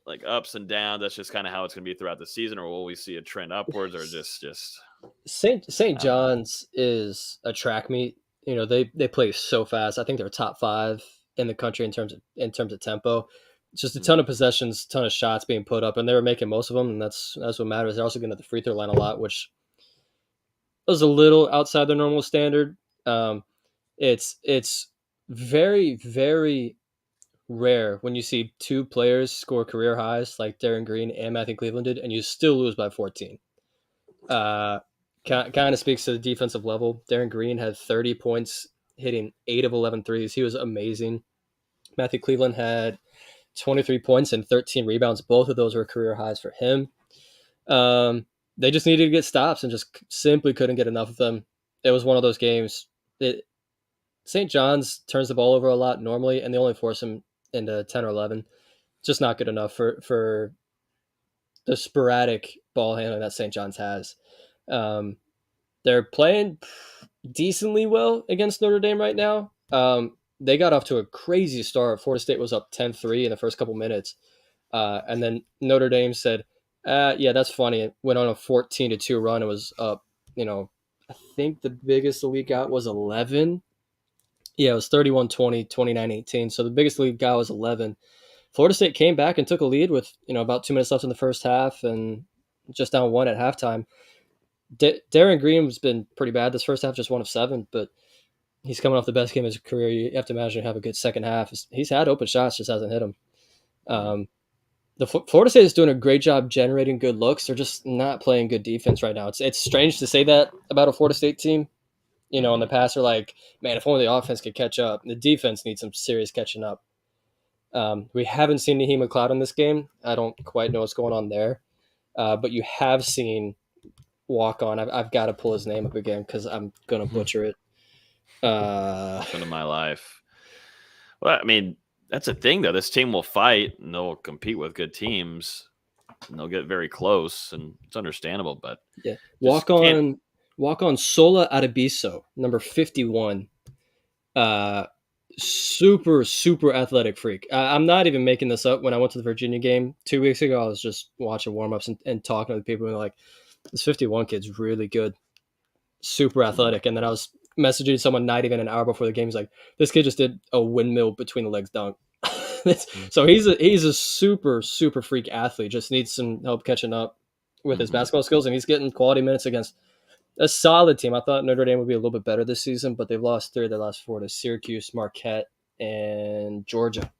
like ups and downs? That's just kind of how it's going to be throughout the season, or will we see a trend upwards, or just St. I don't know. John's is a track meet. They play so fast. I think they're top 5 in the country in terms of tempo. It's just a ton of possessions, ton of shots being put up, and they were making most of them, and that's what matters. They're also getting to the free throw line a lot, which was a little outside their normal standard. It's very, very rare when you see 2 players score career highs like Darren Green and Matthew Cleveland did, and you still lose by 14. Uh, kind of speaks to the defensive level. Darren Green had 30 points, hitting 8 of 11 threes. He was amazing. Matthew Cleveland had 23 points and 13 rebounds. Both of those were career highs for him. They just needed to get stops and just simply couldn't get enough of them. It was one of those games. St. John's turns the ball over a lot normally, and they only force him into 10 or 11. Just not good enough for the sporadic ball handling that St. John's has. They're playing decently well against Notre Dame right now. They got off to a crazy start. Florida State was up 10-3 in the first couple minutes. And then Notre Dame said, yeah, that's funny. It went on a 14-2 run. It was up, I think the biggest the league got was 11. Yeah, it was 31-20, 29-18. So the biggest the league got was 11. Florida State came back and took a lead with, about 2 minutes left in the first half and just down 1 at halftime. Darren Green has been pretty bad this first half, just 1 of 7, but he's coming off the best game of his career. You have to imagine have a good second half. He's had open shots, just hasn't hit them. The Florida State is doing a great job generating good looks. They're just not playing good defense right now. It's strange to say that about a Florida State team. In the past, they're like, man, if only the offense could catch up. The defense needs some serious catching up. We haven't seen Naheem McLeod in this game. I don't quite know what's going on there. But you have seen walk on. I've got to pull his name up again because I'm going to butcher it. Friend of my life. Well, I mean, that's a thing, though. This team will fight, and they'll compete with good teams, and they'll get very close, and it's understandable. But yeah, walk on Sola Adebiso, number 51. Super, super athletic freak. I'm not even making this up. When I went to the Virginia game 2 weeks ago, I was just watching warm-ups and talking to the people, and they're like, this 51 kid's really good, super athletic. And then I was messaging someone not even an hour before the game. He's like, this kid just did a windmill between the legs dunk. So he's a super, super freak athlete. Just needs some help catching up with his basketball skills, and he's getting quality minutes against a solid team. I thought Notre Dame would be a little bit better this season, but they've lost 3 of their last 4 to Syracuse, Marquette, and Georgia.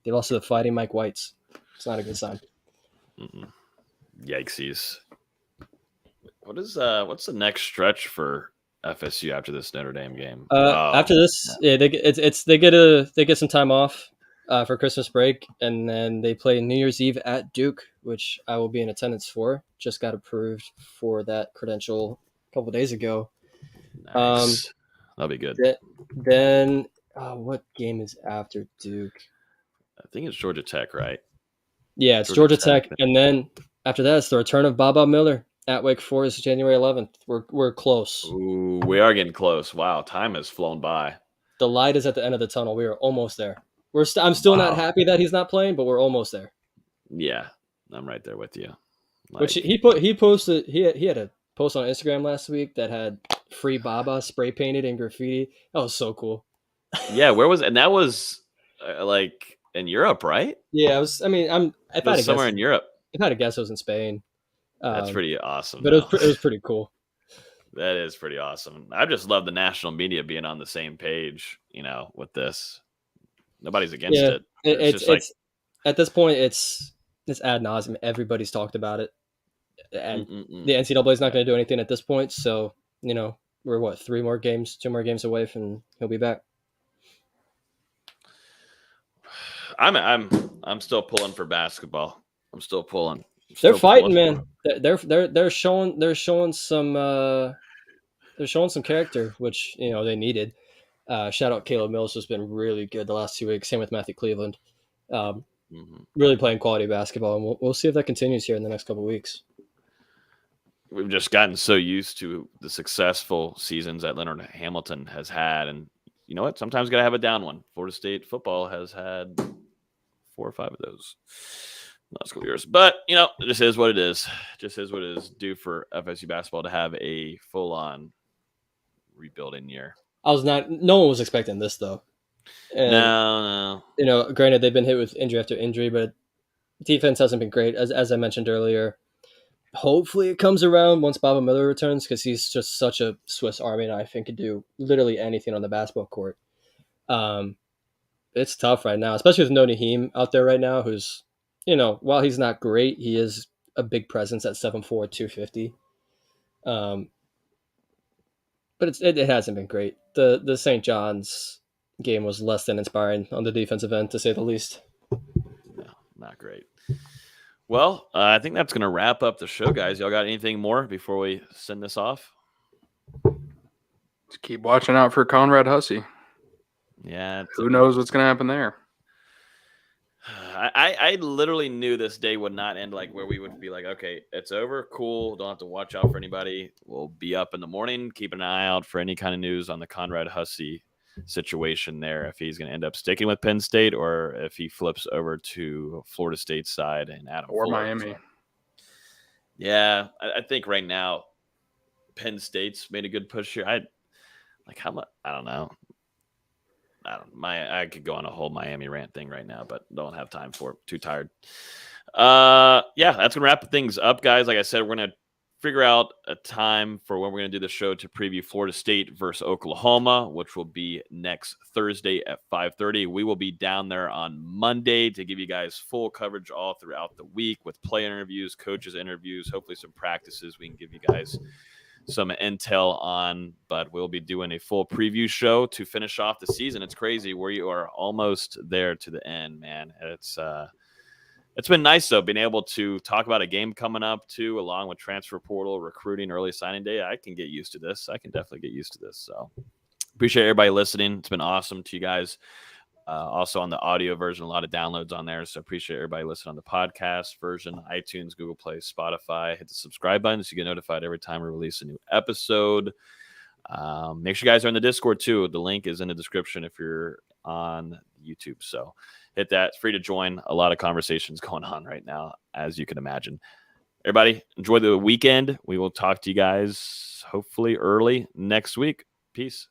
They lost to the Fighting Mike Whites. It's not a good sign. Yikesies. What's the next stretch for FSU after this Notre Dame game? After this, yeah, they get some time off for Christmas break, and then they play New Year's Eve at Duke, which I will be in attendance for. Just got approved for that credential a couple days ago. Nice. That'll be good. Then what game is after Duke? I think it's Georgia Tech, right? Yeah, it's Georgia Tech, and then after that, it's the return of Baba Miller at Wake Forest, January 11th. We're close. Ooh, we are getting close. Wow, time has flown by. The light is at the end of the tunnel. We are almost there. I'm still not happy that he's not playing, but we're almost there. Yeah, I'm right there with you. Which he posted. He had a post on Instagram last week that had "Free Baba" spray painted in graffiti. That was so cool. Yeah, where was and that was like in Europe, right? Yeah, it was. I mean, It was somewhere in Europe. If I had to guess, it was in Spain. That's pretty awesome. But it was pretty cool. That is pretty awesome. I just love the national media being on the same page, with this. Nobody's against it. It's at this point, it's ad nauseum. Everybody's talked about it, and the NCAA is not going to do anything at this point. So we're 2 more games away from he'll be back. I'm still pulling for basketball. I'm still pulling. They're fighting, man. They're showing some character, which they needed. Shout out Caleb Mills, has been really good the last 2 weeks. Same with Matthew Cleveland. Really playing quality basketball, and we'll see if that continues here in the next couple of weeks. We've just gotten so used to the successful seasons that Leonard Hamilton has had, and you know what? Sometimes got to have a down one. Florida State football has had 4 or 5 of those. Last couple years. But, it just is what it is. Just is what it is due for FSU basketball to have a full-on rebuilding year. No one was expecting this, though. And, no. Granted, they've been hit with injury after injury, but defense hasn't been great, as I mentioned earlier. Hopefully it comes around once Baba Miller returns, because he's just such a Swiss Army knife and can do literally anything on the basketball court. It's tough right now, especially with no Naheem out there right now, who's, while he's not great, he is a big presence at 7'4", 250. But it hasn't been great. The St. John's game was less than inspiring on the defensive end, to say the least. No, not great. Well, I think that's going to wrap up the show, guys. Y'all got anything more before we send this off? Just keep watching out for Conrad Hussey. Yeah. Who knows what's going to happen there? I literally knew this day would not end like where we would be like, okay, it's over. Cool. Don't have to watch out for anybody. We'll be up in the morning. Keep an eye out for any kind of news on the Conrad Hussey situation there, if he's going to end up sticking with Penn State or if he flips over to Florida State side and Adam or Fuller. Miami. Yeah, I think right now Penn State's made a good push here. How much? I don't know. I could go on a whole Miami rant thing right now, but don't have time for it. Too tired. Yeah, that's gonna wrap things up, guys. Like I said, we're gonna figure out a time for when we're going to do the show to preview Florida State versus Oklahoma, which will be next Thursday at 5:30. We will be down there on Monday to give you guys full coverage all throughout the week with player interviews, coaches interviews, hopefully some practices we can give you guys some intel on, but we'll be doing a full preview show to finish off the season. It's crazy. We are almost there to the end, man. It's been nice, though, being able to talk about a game coming up, too, along with transfer portal, recruiting, early signing day. I can get used to this. I can definitely get used to this. So appreciate everybody listening. It's been awesome to you guys. Also on the audio version, a lot of downloads on there. So appreciate everybody listening on the podcast version, iTunes, Google Play, Spotify. Hit the subscribe button so you get notified every time we release a new episode. Make sure you guys are in the Discord, too. The link is in the description if you're on YouTube. So hit that. It's free to join. A lot of conversations going on right now, as you can imagine. Everybody, enjoy the weekend. We will talk to you guys hopefully early next week. Peace.